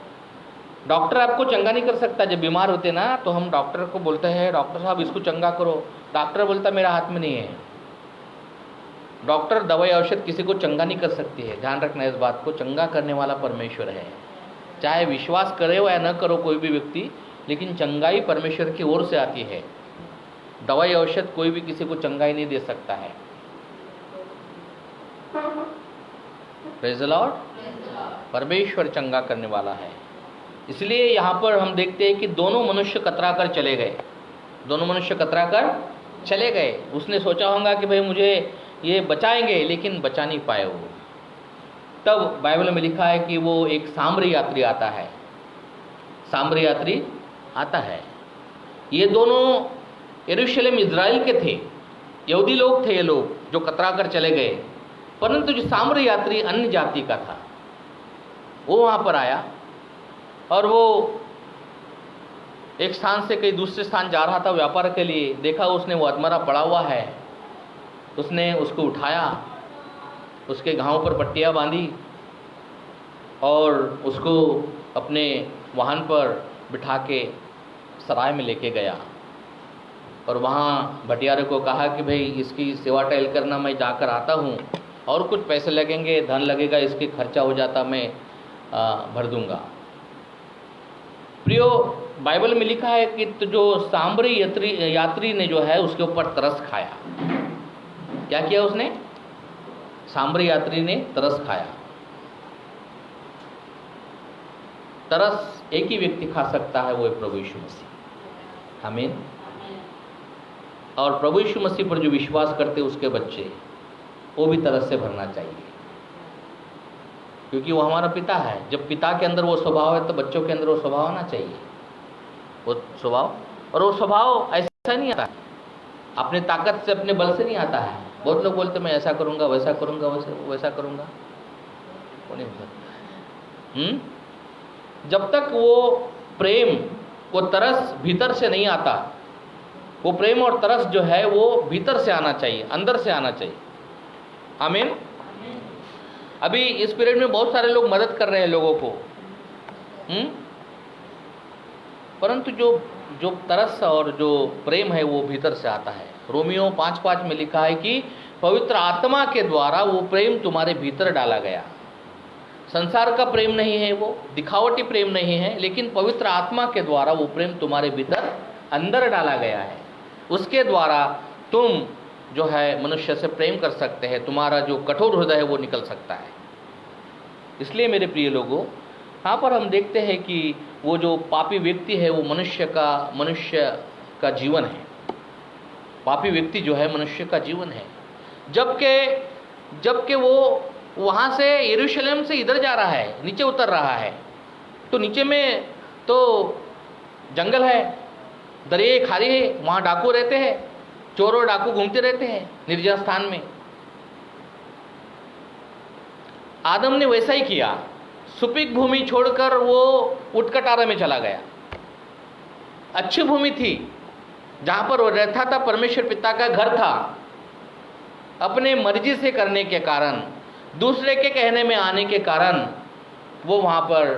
Speaker 1: डॉक्टर आपको चंगा नहीं कर सकता। जब बीमार होते ना तो हम डॉक्टर को बोलते हैं, डॉक्टर साहब इसको चंगा करो। डॉक्टर बोलता मेरा हाथ में नहीं है। डॉक्टर दवाई औषध किसी को चंगा नहीं कर सकती है। ध्यान रखना इस बात को, चंगा करने वाला परमेश्वर है। चाहे विश्वास करे या न करो कोई भी व्यक्ति, लेकिन चंगाई परमेश्वर की ओर से आती है। दवाई औषध कोई भी किसी को चंगाई नहीं दे सकता है। Praise the Lord. परमेश्वर चंगा करने वाला है। इसलिए यहाँ पर हम देखते हैं कि दोनों मनुष्य कतरा कर चले गए। दोनों मनुष्य कतरा कर चले गए। उसने सोचा होगा कि भाई मुझे ये बचाएंगे, लेकिन बचा नहीं पाए वो। तब बाइबल में लिखा है कि वो एक सामरी यात्री आता है। सामरी यात्री आता है। ये दोनों यरूशलेम इज़राइल के थे, यहूदी लोग थे ये लोग जो कतरा कर चले गए। परंतु जो सामरी यात्री अन्य जाति का था, वो वहाँ पर आया और वो एक स्थान से कहीं दूसरे स्थान जा रहा था व्यापार के लिए। देखा उसने वो अधमरा पड़ा हुआ है। उसने उसको उठाया, उसके घाव पर पट्टियाँ बांधी और उसको अपने वाहन पर बिठा के सराय में लेके गया। और वहाँ भटियारे को कहा कि भाई इसकी सेवा टहल करना, मैं जाकर आता हूँ, और कुछ पैसे लगेंगे, धन लगेगा, इसके खर्चा हो जाता मैं भर दूंगा। प्रियो, बाइबल में लिखा है कि तो जो सामरी यात्री ने जो है उसके ऊपर तरस खाया। क्या किया उसने? सामरी यात्री ने तरस खाया। तरस एक ही व्यक्ति खा सकता है, वो है प्रभु यीशु मसीह। आमीन। और प्रभु यीशु मसीह पर जो विश्वास करते उसके बच्चे, वो भी तरस से भरना चाहिए, क्योंकि वो हमारा पिता है। जब पिता के अंदर वो स्वभाव है तो बच्चों के अंदर वो स्वभाव आना चाहिए। वो स्वभाव, और वो स्वभाव ऐसा नहीं आता है, अपने ताकत से, अपने बल से नहीं आता है। बहुत लोग बोलते मैं ऐसा करूँगा, वैसा करूँगा, वैसा करूँगा, वो नहीं हो सकता। जब तक वो प्रेम, वो तरस भीतर से नहीं आता, वो प्रेम और तरस जो है वो भीतर से आना चाहिए, अंदर से आना चाहिए। आमीन। अभी इस पीरियड में बहुत सारे लोग मदद कर रहे हैं लोगों को, परंतु जो तरस और जो प्रेम है वो भीतर से आता है। रोमियो 5:5 में लिखा है कि पवित्र आत्मा के द्वारा वो प्रेम तुम्हारे भीतर डाला गया। संसार का प्रेम नहीं है, वो दिखावटी प्रेम नहीं है, लेकिन पवित्र आत्मा के द्वारा वो प्रेम तुम्हारे भीतर अंदर डाला गया है। उसके द्वारा तुम जो है मनुष्य से प्रेम कर सकते हैं। तुम्हारा जो कठोर हृदय है वो निकल सकता है। इसलिए मेरे प्रिय लोगों, यहाँ पर हम देखते हैं कि वो जो पापी व्यक्ति है वो मनुष्य का जीवन है। पापी व्यक्ति जो है मनुष्य का जीवन है। जबकि वो वहाँ से यरूशलेम से इधर जा रहा है, नीचे उतर रहा है, तो नीचे में तो जंगल है, दरिया खाली है, वहाँ डाकू रहते हैं, चोर और डाकू घूमते रहते हैं निर्जन स्थान में। आदम ने वैसा ही किया, सुपीक भूमि छोड़कर वो उटकटारा में चला गया। अच्छी भूमि थी जहाँ पर वो रहता था, परमेश्वर पिता का घर था। अपने मर्जी से करने के कारण, दूसरे के कहने में आने के कारण वो वहाँ पर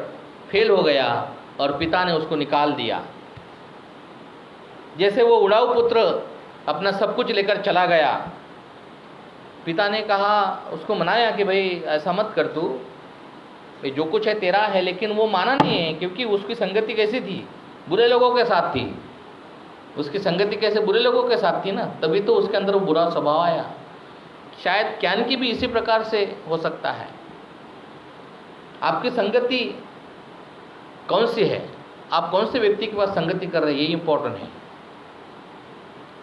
Speaker 1: फेल हो गया और पिता ने उसको निकाल दिया। जैसे वो उड़ाऊ पुत्र अपना सब कुछ लेकर चला गया, पिता ने कहा, उसको मनाया कि भाई ऐसा मत कर, तू जो कुछ है तेरा है, लेकिन वो माना नहीं है, क्योंकि उसकी संगति कैसी थी? बुरे लोगों के साथ थी। उसकी संगति कैसे? बुरे लोगों के साथ थी ना, तभी तो उसके अंदर वो बुरा स्वभाव आया। शायद ज्ञान की भी इसी प्रकार से हो सकता है। आपकी संगति कौन सी है? आप कौन से व्यक्ति के पास संगति कर रहे हैं, ये इंपॉर्टेंट है।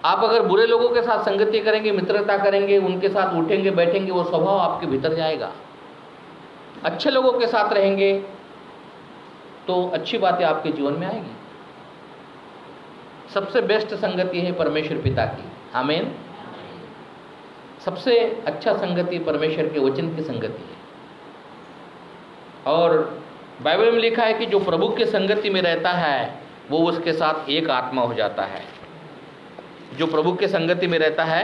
Speaker 1: आप अगर बुरे लोगों के साथ संगति करेंगे, मित्रता करेंगे, उनके साथ उठेंगे बैठेंगे, वो स्वभाव आपके भीतर जाएगा। अच्छे लोगों के साथ रहेंगे तो अच्छी बातें आपके जीवन में आएगी। सबसे बेस्ट संगति है परमेश्वर पिता की। आमीन। सबसे अच्छा संगति परमेश्वर के वचन की संगति है। और बाइबल में लिखा है कि जो प्रभु की संगति में रहता है वो उसके साथ एक आत्मा हो जाता है। जो प्रभु की संगति में रहता है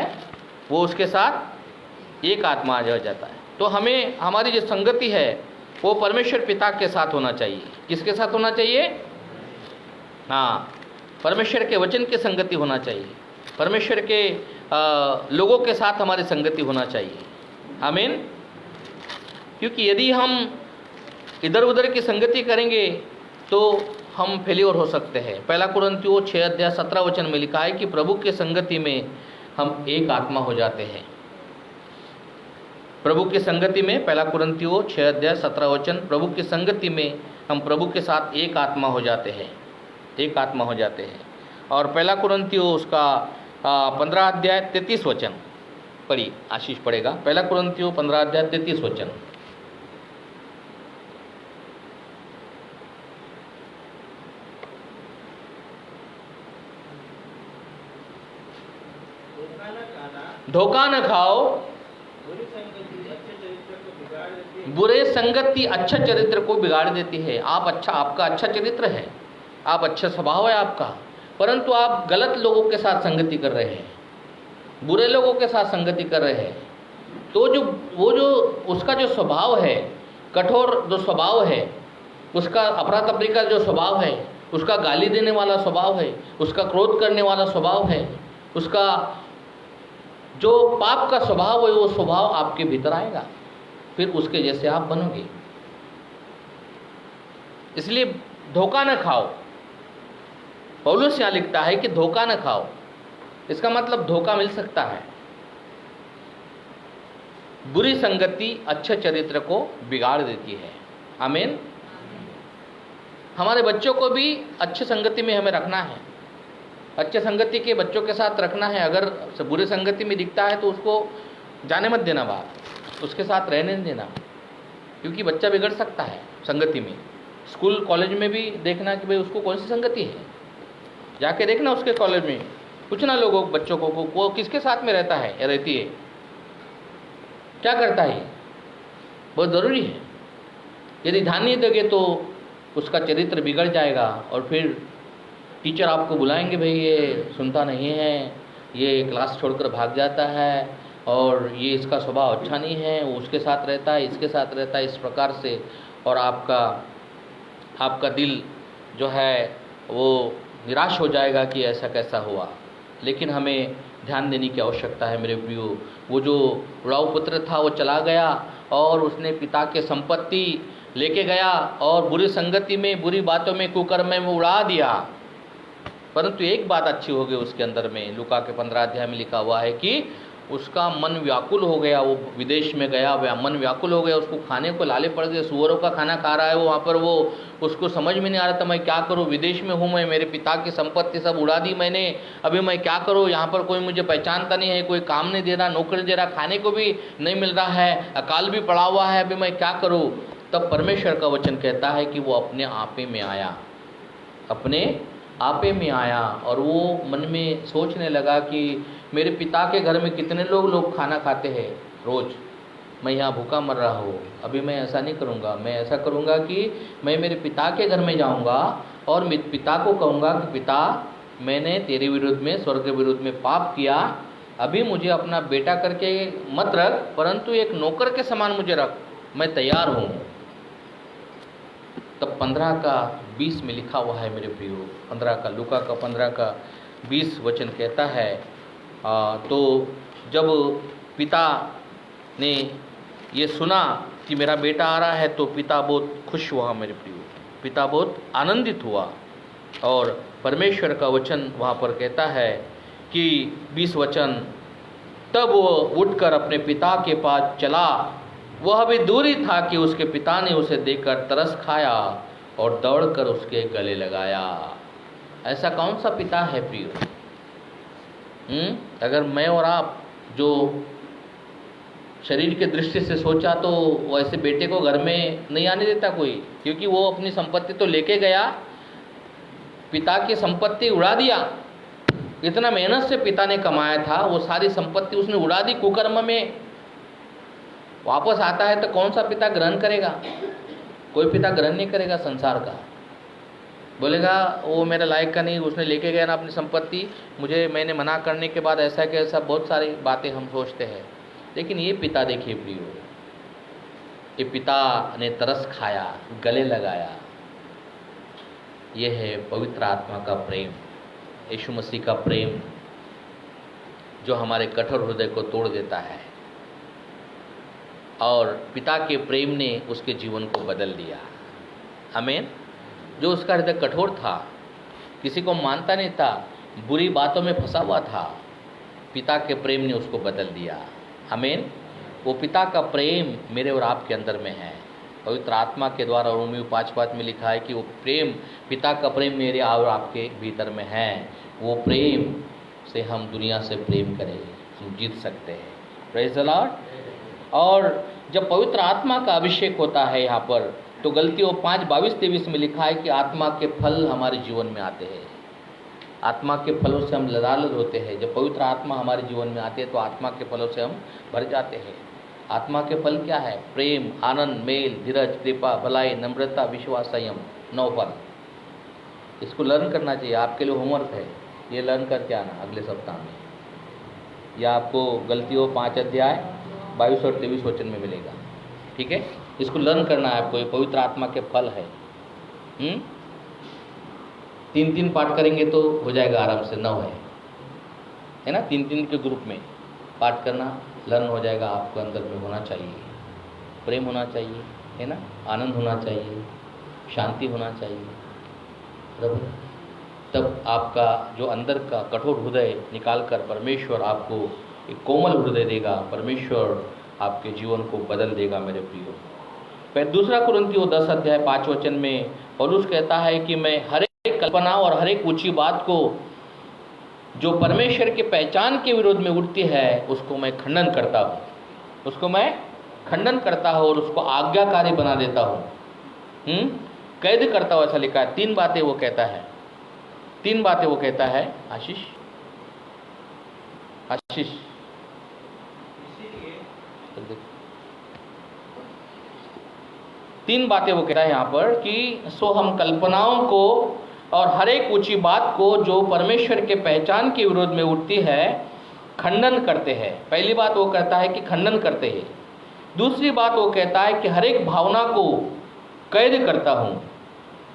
Speaker 1: वो उसके साथ एक आत्मा हो जाता है। तो हमें हमारी जो संगति है वो परमेश्वर पिता के साथ होना चाहिए। किसके साथ होना चाहिए? हाँ, परमेश्वर के वचन की संगति होना चाहिए। परमेश्वर के लोगों के साथ हमारी संगति होना चाहिए। आमीन। क्योंकि यदि हम इधर उधर की संगति करेंगे तो हम फेल्योर हो सकते हैं। 1 कुरिन्थियों 6:17 में लिखा है कि प्रभु की संगति में हम एक आत्मा हो जाते हैं। प्रभु की संगति में 1 कुरिन्थियों 6:17 प्रभु की संगति में हम प्रभु के साथ एक आत्मा हो जाते हैं, एक आत्मा हो जाते हैं। और 1 कुरिन्थियों उसका 15:33 पढ़ी, आशीष पढ़ेगा। 1 कुरिन्थियों 15:33 धोखा न खाओ, बुरे संगति अच्छे चरित्र को बिगाड़ देती है। आपका अच्छा चरित्र है, आप अच्छा स्वभाव है आपका, परंतु आप गलत लोगों के साथ संगति कर रहे हैं, बुरे लोगों के साथ संगति कर रहे हैं। तो जो उसका जो स्वभाव है, कठोर जो स्वभाव है, उसका अफरा तफरी का जो स्वभाव है, उसका गाली देने वाला स्वभाव है, उसका क्रोध करने वाला स्वभाव है, उसका जो पाप का स्वभाव है, वो स्वभाव आपके भीतर आएगा, फिर उसके जैसे आप बनोगे। इसलिए धोखा न खाओ। पौलुस यहाँ लिखता है कि धोखा न खाओ। इसका मतलब धोखा मिल सकता है। बुरी संगति अच्छे चरित्र को बिगाड़ देती है। आमीन। हमारे बच्चों को भी अच्छी संगति में हमें रखना है, अच्छे संगति के बच्चों के साथ रखना है। अगर बुरी संगति में दिखता है तो उसको जाने मत देना बाहर, उसके साथ रहने नहीं देना, क्योंकि बच्चा बिगड़ सकता है संगति में। स्कूल कॉलेज में भी देखना कि भाई उसको कौन सी संगति है, जाके देखना उसके कॉलेज में, पूछना लोगों बच्चों को वो किसके साथ में रहता है या रहती है, क्या करता है, बहुत ज़रूरी है। यदि ध्यान नहीं दोगे तो उसका चरित्र बिगड़ जाएगा और फिर टीचर आपको बुलाएंगे, भाई ये सुनता नहीं है, ये क्लास छोड़कर भाग जाता है और ये इसका स्वभाव अच्छा नहीं है, वो उसके साथ रहता है, इसके साथ रहता है, इस प्रकार से। और आपका दिल जो है वो निराश हो जाएगा कि ऐसा कैसा हुआ। लेकिन हमें ध्यान देने की आवश्यकता है मेरे प्रियो। वो जो उड़ाऊ पुत्र था वो चला गया और उसने पिता के संपत्ति लेके गया और बुरी संगति में, बुरी बातों में, कुकर्म में उड़ा दिया। परंतु एक बात अच्छी हो गई उसके अंदर में। लूका के 15 में लिखा हुआ है कि उसका मन व्याकुल हो गया। वो विदेश में गया, मन व्याकुल हो गया, उसको खाने को लाले पड़ गए। सुअरों का खाना खा रहा है वो वहाँ पर। वो उसको समझ में नहीं आ रहा था मैं क्या करूँ, विदेश में हूँ मैं, मेरे पिता की संपत्ति सब उड़ा दी मैंने, अभी मैं क्या करूँ, यहाँ पर कोई मुझे पहचानता नहीं है, कोई काम नहीं दे रहा, नौकरी दे रहा, खाने को भी नहीं मिल रहा है, अकाल भी पड़ा हुआ है, अभी मैं क्या करूँ। तब परमेश्वर का वचन कहता है कि वो अपने आपे में आया, अपने आपे में आया और वो मन में सोचने लगा कि मेरे पिता के घर में कितने लोग खाना खाते हैं रोज़, मैं यहाँ भूखा मर रहा हूँ, अभी मैं ऐसा नहीं करूँगा। मैं ऐसा करूँगा कि मैं मेरे पिता के घर में जाऊँगा और मेरे पिता को कहूँगा कि पिता, मैंने तेरे विरुद्ध में, स्वर्ग के विरुद्ध में पाप किया, अभी मुझे अपना बेटा करके मत रख, परंतु एक नौकर के समान मुझे रख, मैं तैयार हूँ। तब 15:20 में लिखा हुआ है मेरे प्रियो, 15 का लूका का 15:20 वचन कहता है तो जब पिता ने ये सुना कि मेरा बेटा आ रहा है तो पिता बहुत खुश हुआ मेरे प्रियो, पिता बहुत आनंदित हुआ। और परमेश्वर का वचन वहाँ पर कहता है कि 20 वचन, तब वो उठकर अपने पिता के पास चला, वह भी दूरी था कि उसके पिता ने उसे देखकर तरस खाया और दौड़कर उसके गले लगाया। ऐसा कौन सा पिता है प्रियो? अगर मैं और आप जो शरीर के दृष्टि से सोचा तो वैसे बेटे को घर में नहीं आने देता कोई, क्योंकि वो अपनी संपत्ति तो लेके गया, पिता की संपत्ति उड़ा दिया। इतना मेहनत से पिता ने कमाया था, वो सारी संपत्ति उसने उड़ा दी कुकर्म में। वापस आता है तो कौन सा पिता ग्रहण करेगा? कोई पिता ग्रहण नहीं करेगा संसार का, बोलेगा वो मेरे लायक का नहीं, उसने लेके गया ना अपनी संपत्ति, मैंने मना करने के बाद ऐसा कि ऐसा बहुत सारी बातें हम सोचते हैं। लेकिन ये पिता देखिए प्रियो, ये पिता ने तरस खाया, गले लगाया। ये है पवित्र आत्मा का प्रेम, यीशु मसीह का प्रेम जो हमारे कठोर हृदय को तोड़ देता है। और पिता के प्रेम ने उसके जीवन को बदल दिया। आमीन। जो उसका हृदय कठोर था, किसी को मानता नहीं था, बुरी बातों में फंसा हुआ था, पिता के प्रेम ने उसको बदल दिया। आमीन। वो पिता का प्रेम मेरे और आपके अंदर में है, पवित्र आत्मा के द्वारा। रोमियो 5:5 में लिखा है कि वो प्रेम, पिता का प्रेम मेरे और आपके भीतर में है। वो प्रेम से हम दुनिया से प्रेम करें, हम जीत सकते हैं। Praise the Lord. और जब पवित्र आत्मा का अभिषेक होता है यहाँ पर, तो गलतियों 5:22-23 में लिखा है कि आत्मा के फल हमारे जीवन में आते हैं। आत्मा के फलों से हम लदालद होते हैं। जब पवित्र आत्मा हमारे जीवन में आते हैं तो आत्मा के फलों से हम भर जाते हैं। आत्मा के फल क्या है? प्रेम, आनंद, मेल, धीरज, कृपा, भलाई, नम्रता, विश्वास, संयम, 9 फल। इसको लर्न करना चाहिए, आपके लिए होमवर्क है, ये लर्न करके आना अगले सप्ताह में। या आपको गलतियों 5:22 और 23 वचन में मिलेगा। ठीक है, इसको लर्न करना है आपको। ये पवित्र आत्मा के फल है। 3-3 पाठ करेंगे तो हो जाएगा आराम से, 9 है ना। 3-3 के ग्रुप में पाठ करना लर्न हो जाएगा। आपको अंदर में होना चाहिए, प्रेम होना चाहिए, है ना, आनंद होना चाहिए, शांति होना चाहिए प्रभु। तब आपका जो अंदर का कठोर हृदय निकाल कर परमेश्वर आपको एक कोमल हृदय देगा। परमेश्वर आपके जीवन को बदल देगा मेरे प्रियो। फिर 2 कुरिन्थियों 10:5 वचन में पौलुस कहता है कि मैं हर एक कल्पना और हर एक ऊंची बात को जो परमेश्वर के पहचान के विरोध में उठती है उसको मैं खंडन करता हूँ, उसको मैं खंडन करता हूँ और उसको आज्ञाकारी बना देता हूँ, कैद करता हूँ। ऐसा लिखा है। 3 बातें वो कहता है, 3 बातें वो कहता है। आशीष
Speaker 2: इसीलिए
Speaker 1: 3 बातें वो कहता है यहाँ पर कि सो हम कल्पनाओं को और हर एक ऊंची बात को जो परमेश्वर के पहचान के विरोध में उठती है खंडन करते हैं। पहली बात वो कहता है कि खंडन करते हैं। दूसरी बात वो कहता है कि हर एक भावना को कैद करता हूँ,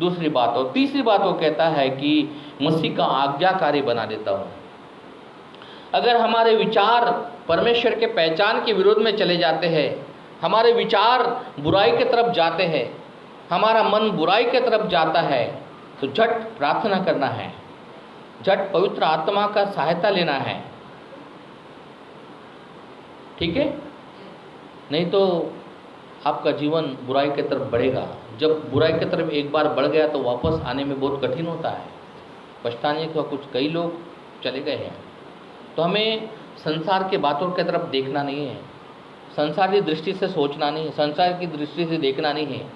Speaker 1: दूसरी बात। और तीसरी बात वो कहता है कि मसीह का आज्ञाकारी बना देता हूँ। अगर हमारे विचार परमेश्वर के पहचान के विरोध में चले जाते हैं, हमारे विचार बुराई की तरफ जाते हैं, हमारा मन बुराई की तरफ जाता है, तो झट प्रार्थना करना है, झट पवित्र आत्मा का सहायता लेना है। ठीक है, नहीं तो आपका जीवन बुराई की तरफ बढ़ेगा। जब बुराई की तरफ एक बार बढ़ गया तो वापस आने में बहुत कठिन होता है। पछताने का कुछ कई लोग चले गए हैं। तो हमें संसार के बातों की तरफ देखना नहीं है, संसार की दृष्टि से सोचना नहीं है, संसार की दृष्टि से देखना नहीं है।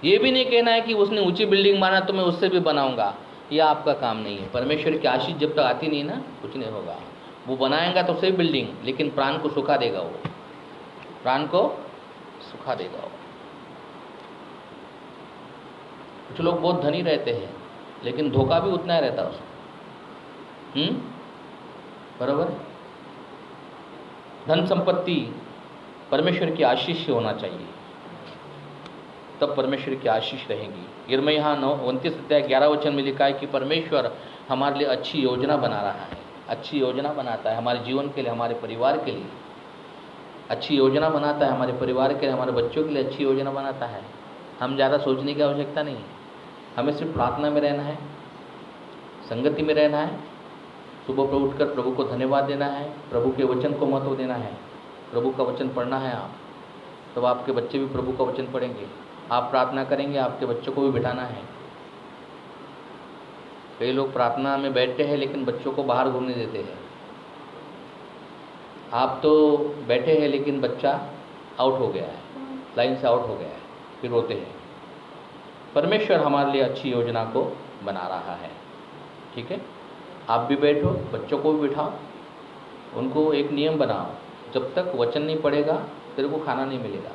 Speaker 1: ये भी नहीं कहना है कि उसने ऊंची बिल्डिंग बना तो मैं उससे भी बनाऊंगा, यह आपका काम नहीं है। परमेश्वर की आशीष जब तक आती नहीं ना, कुछ नहीं होगा। वो बनाएगा तो सही बिल्डिंग, लेकिन प्राण को सुखा देगा, वो प्राण को सुखा देगा। वो कुछ लोग बहुत धनी रहते हैं लेकिन धोखा भी उतना ही रहता है उसको। बराबर। धन संपत्ति परमेश्वर की आशीष से होना चाहिए, तब परमेश्वर की आशीष रहेगी। यिर्मयाह 29:11 वचन में लिखा है कि परमेश्वर हमारे लिए अच्छी योजना बना रहा है, अच्छी योजना बनाता है हमारे जीवन के लिए, हमारे परिवार के लिए अच्छी योजना बनाता है, हमारे परिवार के लिए, हमारे बच्चों के लिए अच्छी योजना बनाता है। हम ज़्यादा सोचने की आवश्यकता नहीं है, हमें सिर्फ प्रार्थना में रहना है, संगति में रहना है, सुबह पर उठकर प्रभु को धन्यवाद देना है, प्रभु के वचन को महत्व देना है, प्रभु का वचन पढ़ना है। आप तब आपके बच्चे भी प्रभु का वचन पढ़ेंगे। आप प्रार्थना करेंगे, आपके बच्चों को भी बिठाना है। कई लोग प्रार्थना में बैठते हैं लेकिन बच्चों को बाहर घूमने देते हैं। आप तो बैठे हैं लेकिन बच्चा आउट हो गया है, लाइन से आउट हो गया है, फिर रोते हैं। परमेश्वर हमारे लिए अच्छी योजना को बना रहा है। ठीक है, आप भी बैठो, बच्चों को भी बिठाओ, उनको एक नियम बनाओ, जब तक वचन नहीं पढ़ेगा तेरे को खाना नहीं मिलेगा।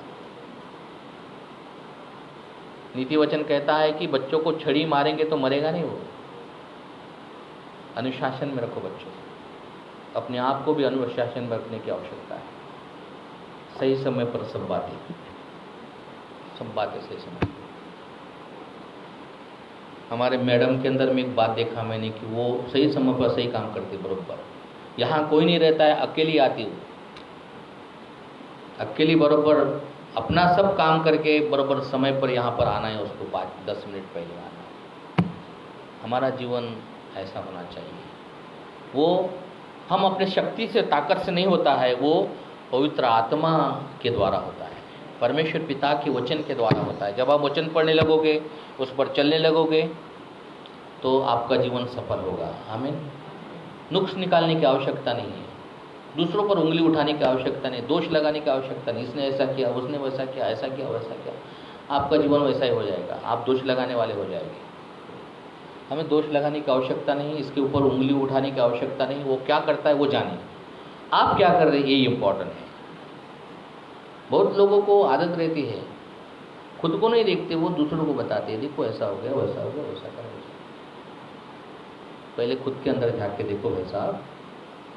Speaker 1: नीति वचन कहता है कि बच्चों को छड़ी मारेंगे तो मरेगा नहीं वो। अनुशासन में रखो बच्चों को, अपने आप को भी अनुशासन में रखने की आवश्यकता है। सही समय पर सब बातें सही समय पर। हमारे मैडम के अंदर में एक बात देखा मैंने कि वो सही समय पर सही काम करती बरोबर। यहाँ कोई नहीं रहता है, अकेली आती हूँ, अकेली बरोबर अपना सब काम करके बरोबर समय पर यहाँ पर आना है, उसको 5-10 मिनट पहले आना है। हमारा जीवन ऐसा होना चाहिए। वो हम अपने शक्ति से ताकत से नहीं होता है, वो पवित्र आत्मा के द्वारा होता है, परमेश्वर पिता के वचन के द्वारा होता है। जब आप वचन पढ़ने लगोगे, उस पर चलने लगोगे, तो आपका जीवन सफल होगा। आमीन। नुक्स निकालने की आवश्यकता नहीं है, दूसरों पर उंगली उठाने की आवश्यकता नहीं, दोष लगाने की आवश्यकता नहीं, इसने ऐसा किया, उसने वैसा किया, ऐसा किया, वैसा किया। आपका जीवन वैसा ही हो जाएगा, आप दोष लगाने वाले हो जाएंगे। हमें दोष लगाने की आवश्यकता नहीं, इसके ऊपर उंगली उठाने की आवश्यकता नहीं। वो क्या करता है वो जाने, आप क्या कर रहे हैं ये इम्पोर्टेंट है। बहुत लोगों को आदत रहती है, खुद को नहीं देखते, वो दूसरों को बताते हैं, देखो ऐसा हो गया, वैसा हो गया, वैसा कर। पहले खुद के अंदर झाँक के देखो भाई साहब,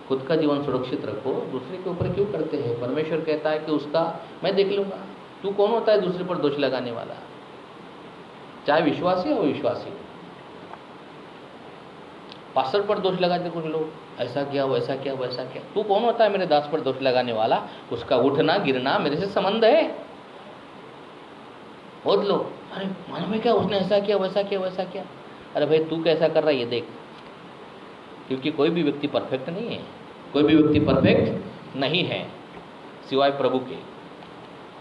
Speaker 1: खुद का जीवन सुरक्षित रखो, दूसरे के ऊपर क्यों करते हैं। परमेश्वर कहता है कि उसका मैं देख लूँगा। तू कौन होता है दूसरे पर दोष लगाने वाला, चाहे विश्वासी हो अविश्वासी हो। पास्टर पर दोष लगाते कुछ लोग, ऐसा किया, वैसा किया, वैसा किया। तू कौन होता है मेरे दास पर दोष लगाने वाला, उसका उठना गिरना मेरे से संबंध है। बहुत लोग, अरे मालूम है क्या, उसने ऐसा किया, वैसा किया, वैसा किया। अरे भाई तू कैसा कर रहा है ये देख, क्योंकि कोई भी व्यक्ति परफेक्ट नहीं है, कोई भी व्यक्ति परफेक्ट नहीं है सिवाय प्रभु के।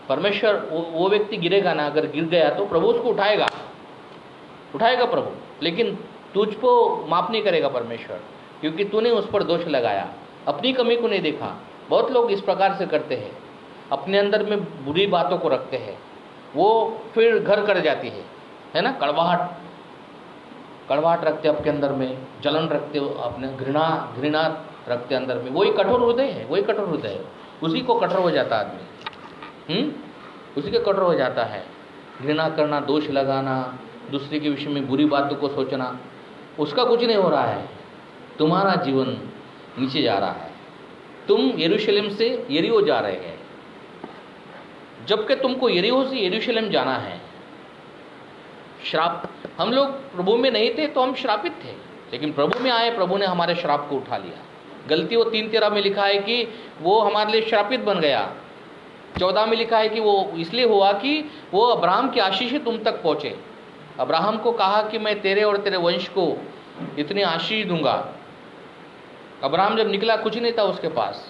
Speaker 1: परमेश्वर वो व्यक्ति गिरेगा ना, अगर गिर गया तो प्रभु उसको उठाएगा प्रभु, लेकिन तुझको माफ नहीं करेगा परमेश्वर, क्योंकि तूने उस पर दोष लगाया, अपनी कमी को नहीं देखा। बहुत लोग इस प्रकार से करते हैं, अपने अंदर में बुरी बातों को रखते हैं, वो फिर घर कर जाती है ना। कड़वाहट रखते आपके अंदर में, जलन रखते हो, अपने घृणा रखते अंदर में। वही कठोर हृदय है, उसी को कठोर हो जाता आदमी, उसी के कठोर हो जाता है। घृणा करना, दोष लगाना, दूसरे के विषय में बुरी बातों को सोचना, उसका कुछ नहीं हो रहा है। तुम्हारा जीवन नीचे जा रहा है, तुम यरूशलेम से यरीहो जा रहे हैं, जबकि तुमको यरीहो से यरूशलेम जाना है। श्राप, हम लोग प्रभु में नहीं थे तो हम श्रापित थे, लेकिन प्रभु में आए, प्रभु ने हमारे श्राप को उठा लिया। गलतियों 3:13 में लिखा है कि वो हमारे लिए श्रापित बन गया। 14 में लिखा है कि वो इसलिए हुआ कि वो अब्राहम की आशीष तुम तक पहुँचे। अब्राहम को कहा कि मैं तेरे और तेरे वंश को इतनी आशीष दूंगा। अब्राहम जब निकला कुछ नहीं था उसके पास,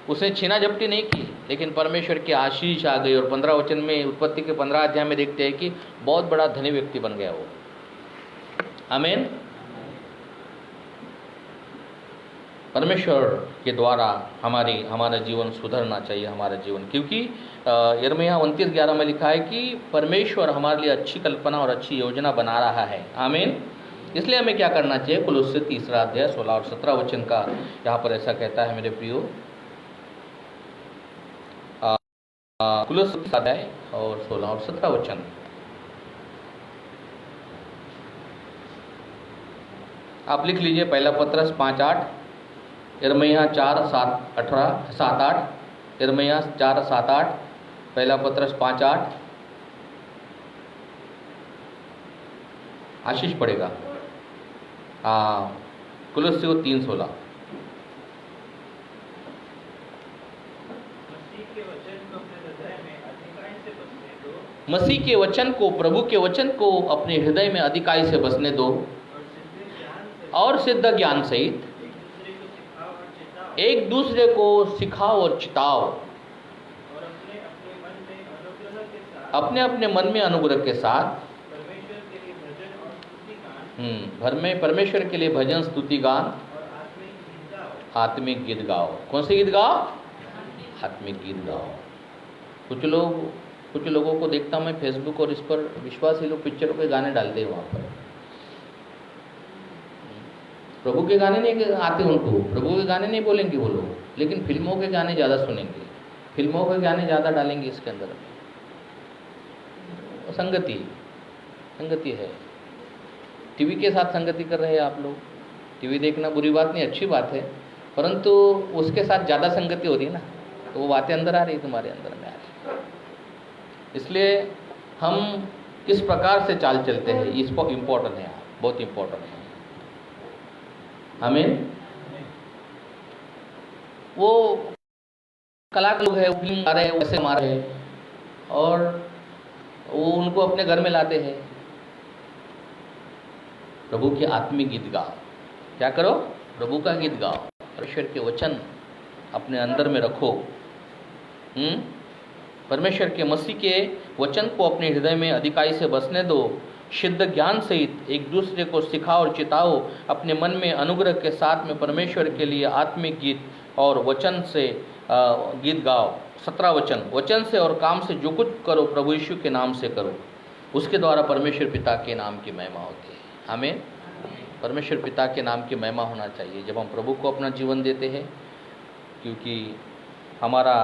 Speaker 1: उसने छीना झपटी नहीं की, लेकिन परमेश्वर की आशीष आ गई। और 15 वचन में, उत्पत्ति के 15 अध्याय में देखते हैं कि बहुत बड़ा धनी व्यक्ति बन गया वो। आमीन। परमेश्वर के द्वारा हमारा जीवन सुधरना चाहिए, हमारा जीवन, क्योंकि यिर्मयाह 29:11 में लिखा है कि परमेश्वर हमारे लिए अच्छी कल्पना और अच्छी योजना बना रहा है। आमीन। इसलिए हमें क्या करना चाहिए, कुलुस्से 3 अध्याय 16 और 17 वचन का यहाँ पर ऐसा कहता है मेरे प्रियो। कुलुस्से 3 अध्याय और 16 और 17 वचन, आप लिख लीजिए। पहला पत्रस 5:8, यिर्मयाह 4:7-8, यिर्मयाह 4:7-8, पहला पत्रस 5:8। आशीष पड़ेगा। कुलुस्सियों 3:16। मसीह के वचन को, प्रभु के वचन को अपने हृदय में अधिकाई से बसने दो, और सिद्ध ज्ञान सहित एक दूसरे को सिखाओ और चिताओ, अपने अपने मन में अनुग्रह के साथ परमेश्वर के लिए भजन, स्तुति गान, आत्मिक गीत गाओ। कौन से गीत गाओ? आत्मिक गीत गाओ। कुछ लोगों को देखता हूँ मैं फेसबुक और इस पर, विश्वासी लोग पिक्चरों के गाने डालते हैं वहाँ पर। प्रभु के गाने नहीं आते उनको, प्रभु के गाने नहीं बोलेंगे वो लोग, लेकिन फिल्मों के गाने ज़्यादा सुनेंगे, फिल्मों के गाने ज़्यादा डालेंगे इसके अंदर। संगति संगति है। टीवी के साथ संगति कर रहे हैं आप लोग। टीवी देखना बुरी बात नहीं, अच्छी बात है, परंतु उसके साथ ज़्यादा संगति हो रही है ना, तो वो बातें अंदर आ रही, तुम्हारे अंदर में आ रही। इसलिए हम किस प्रकार से चाल चलते हैं इस पर इम्पोर्टेंट है, बहुत इम्पोर्टेंट है। हमें वो कलाकार लोग है, वो फिल्म आ रहे हैं, वैसे मार रहे हैं और वो उनको अपने घर में लाते हैं। प्रभु के आत्मिक गीत गाओ। क्या करो? प्रभु का गीत गाओ, परमेश्वर के वचन अपने अंदर में रखो। परमेश्वर के मसीह के वचन को अपने हृदय में अधिकाई से बसने दो। शुद्ध ज्ञान सहित एक दूसरे को सिखाओ और चिताओ। अपने मन में अनुग्रह के साथ में परमेश्वर के लिए आत्मिक गीत और वचन से गीत गाओ। 17 वचन से और काम से जो कुछ करो प्रभु यीशु के नाम से करो, उसके द्वारा परमेश्वर पिता के नाम की महिमा होती है। हमें परमेश्वर पिता के नाम की महिमा होना चाहिए जब हम प्रभु को अपना जीवन देते हैं, क्योंकि हमारा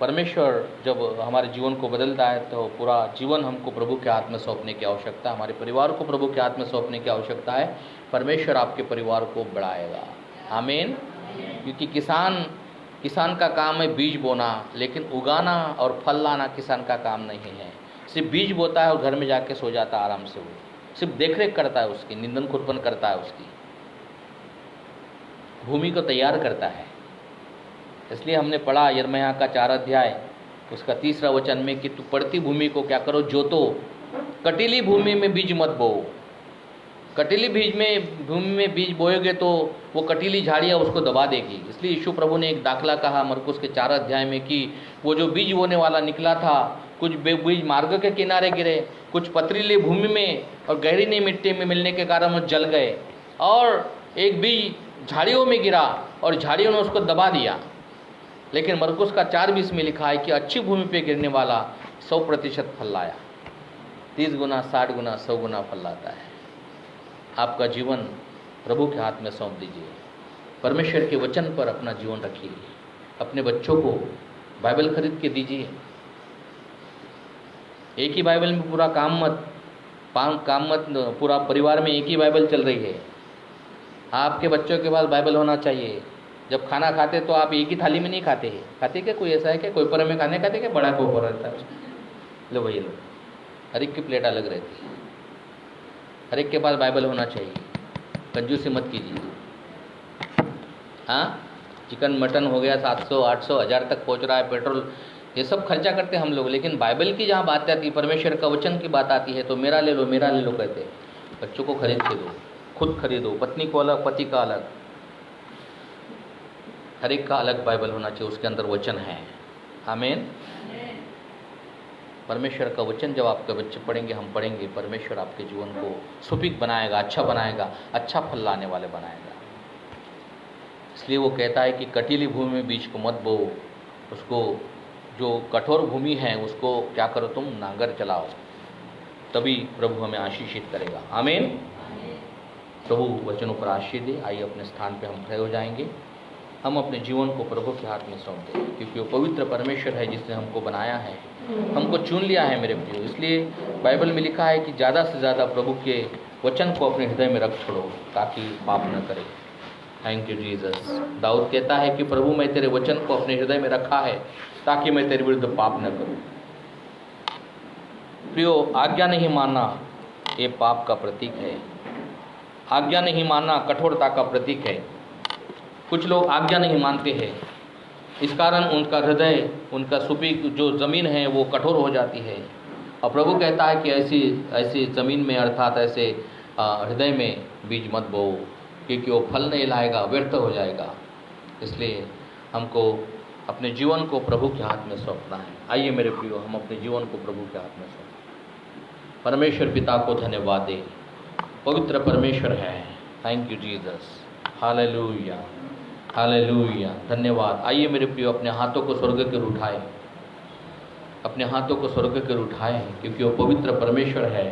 Speaker 1: परमेश्वर जब हमारे जीवन को बदलता है तो पूरा जीवन हमको प्रभु के हाथ में सौंपने की आवश्यकता है। हमारे परिवार को प्रभु के हाथ में सौंपने की आवश्यकता है। परमेश्वर आपके परिवार को बढ़ाएगा। आमीन। क्योंकि किसान का काम है बीज बोना, लेकिन उगाना और फल लाना किसान का काम नहीं है। सिर्फ बीज बोता है और घर में जाके सो जाता है आराम से। वो सिर्फ देखरेख करता है, उसकी निंदन खुरपन करता है, उसकी भूमि को तैयार करता है। इसलिए हमने पढ़ा यिर्मयाह का 4 अध्याय उसका 3 वचन में कि तू पड़ती भूमि को क्या करो? जोतो। कटीली भूमि में बीज मत बो। कटीली भूमि में बीज बोएगे तो वो कटीली झाड़ियाँ उसको दबा देगी। इसलिए यीशु प्रभु ने एक दाखला कहा मरकुस के 4 अध्याय में कि वो जो बीज बोने वाला निकला था, कुछ बीज मार्ग के किनारे गिरे, कुछ पथरीली भूमि में और गहरी मिट्टी में मिलने के कारण वो जल गए, और एक बीज झाड़ियों में गिरा और झाड़ियों ने उसको दबा दिया। लेकिन मरकुस का 4:20 में लिखा है कि अच्छी भूमि पे गिरने वाला 100% फल लाया। 30 गुना, 60 गुना, 100 गुना फल लाता है। आपका जीवन प्रभु के हाथ में सौंप दीजिए। परमेश्वर के वचन पर अपना जीवन रखिए। अपने बच्चों को बाइबल खरीद के दीजिए। एक ही बाइबल में पूरा काम मत पूरा परिवार में एक ही बाइबल चल रही है। आपके बच्चों के पास बाइबल होना चाहिए। जब खाना खाते तो आप एक ही थाली में नहीं खाते हैं। खाते क्या? कोई ऐसा है क्या कोई पर में खाने खाते क्या? बड़ा कोई पर रहता है, लो भैया लो, हर एक की प्लेट अलग रहती है। हर एक के पास बाइबल होना चाहिए। कंजूसी मत कीजिए। हाँ, चिकन मटन हो गया 700, 800, 1000 तक पहुंच रहा है, पेट्रोल, ये सब खर्चा करते हैं हम लोग। लेकिन बाइबल की जहाँ बात आती है, परमेश्वर का वचन की बात आती है तो मेरा ले लो कहते हैं। बच्चों को खरीद के दो, खुद खरीदो, पत्नी को अलग, पति का अलग, हर एक का अलग बाइबल होना चाहिए, उसके अंदर वचन है। आमीन। परमेश्वर का वचन जब आपके बच्चे पढ़ेंगे, हम पढ़ेंगे, परमेश्वर आपके जीवन को सुपीक बनाएगा, अच्छा बनाएगा, अच्छा फल लाने वाले बनाएगा। इसलिए वो कहता है कि कटीली भूमि में बीज को मत बो, उसको जो कठोर भूमि है उसको क्या करो तुम? नांगर चलाओ, तभी प्रभु हमें आशीषित करेगा। आमीन। प्रभु वचनों पर आशीष दे। आइए अपने स्थान पे हम खड़े हो जाएंगे। हम अपने जीवन को प्रभु के हाथ में सौंप दें, क्योंकि वो पवित्र परमेश्वर है जिसने हमको बनाया है, हमको चुन लिया है मेरे प्रियो। इसलिए बाइबल में लिखा है कि ज़्यादा से ज़्यादा प्रभु के वचन को अपने हृदय में रख छोड़ो ताकि पाप न करे। Thank you Jesus. दाऊद कहता है कि प्रभु मैं तेरे वचन को अपने हृदय में रखा है ताकि मैं तेरे विरुद्ध पाप न करूं। प्रियो, आज्ञा नहीं मानना ये पाप का प्रतीक है। आज्ञा नहीं मानना कठोरता का प्रतीक है। कुछ लोग आज्ञा नहीं मानते हैं, इस कारण उनका हृदय, उनका सुपीक जो ज़मीन है वो कठोर हो जाती है। और प्रभु कहता है कि ऐसी ज़मीन में, अर्थात ऐसे हृदय में बीज मत बोओ, क्योंकि वो फल नहीं लाएगा, व्यर्थ हो जाएगा। इसलिए हमको अपने जीवन को प्रभु के हाथ में सौंपना है। आइए मेरे प्रियो, हम अपने जीवन को प्रभु के हाथ में सौंपें। परमेश्वर पिता को धन्यवाद दे, पवित्र परमेश्वर है। Thank you Jesus. Hallelujah, hallelujah, धन्यवाद। आइए मेरे प्रियो, अपने हाथों को स्वर्ग की ओर उठाएं, अपने हाथों को स्वर्ग की ओर उठाएं, क्योंकि वो पवित्र परमेश्वर है।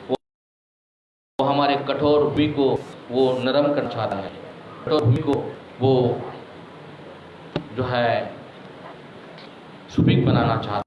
Speaker 1: वो हमारे कठोर भूमि को वो नरम करना चाहता है। कठोर भूमि को वो जो है सुपीक बनाना चाहता है।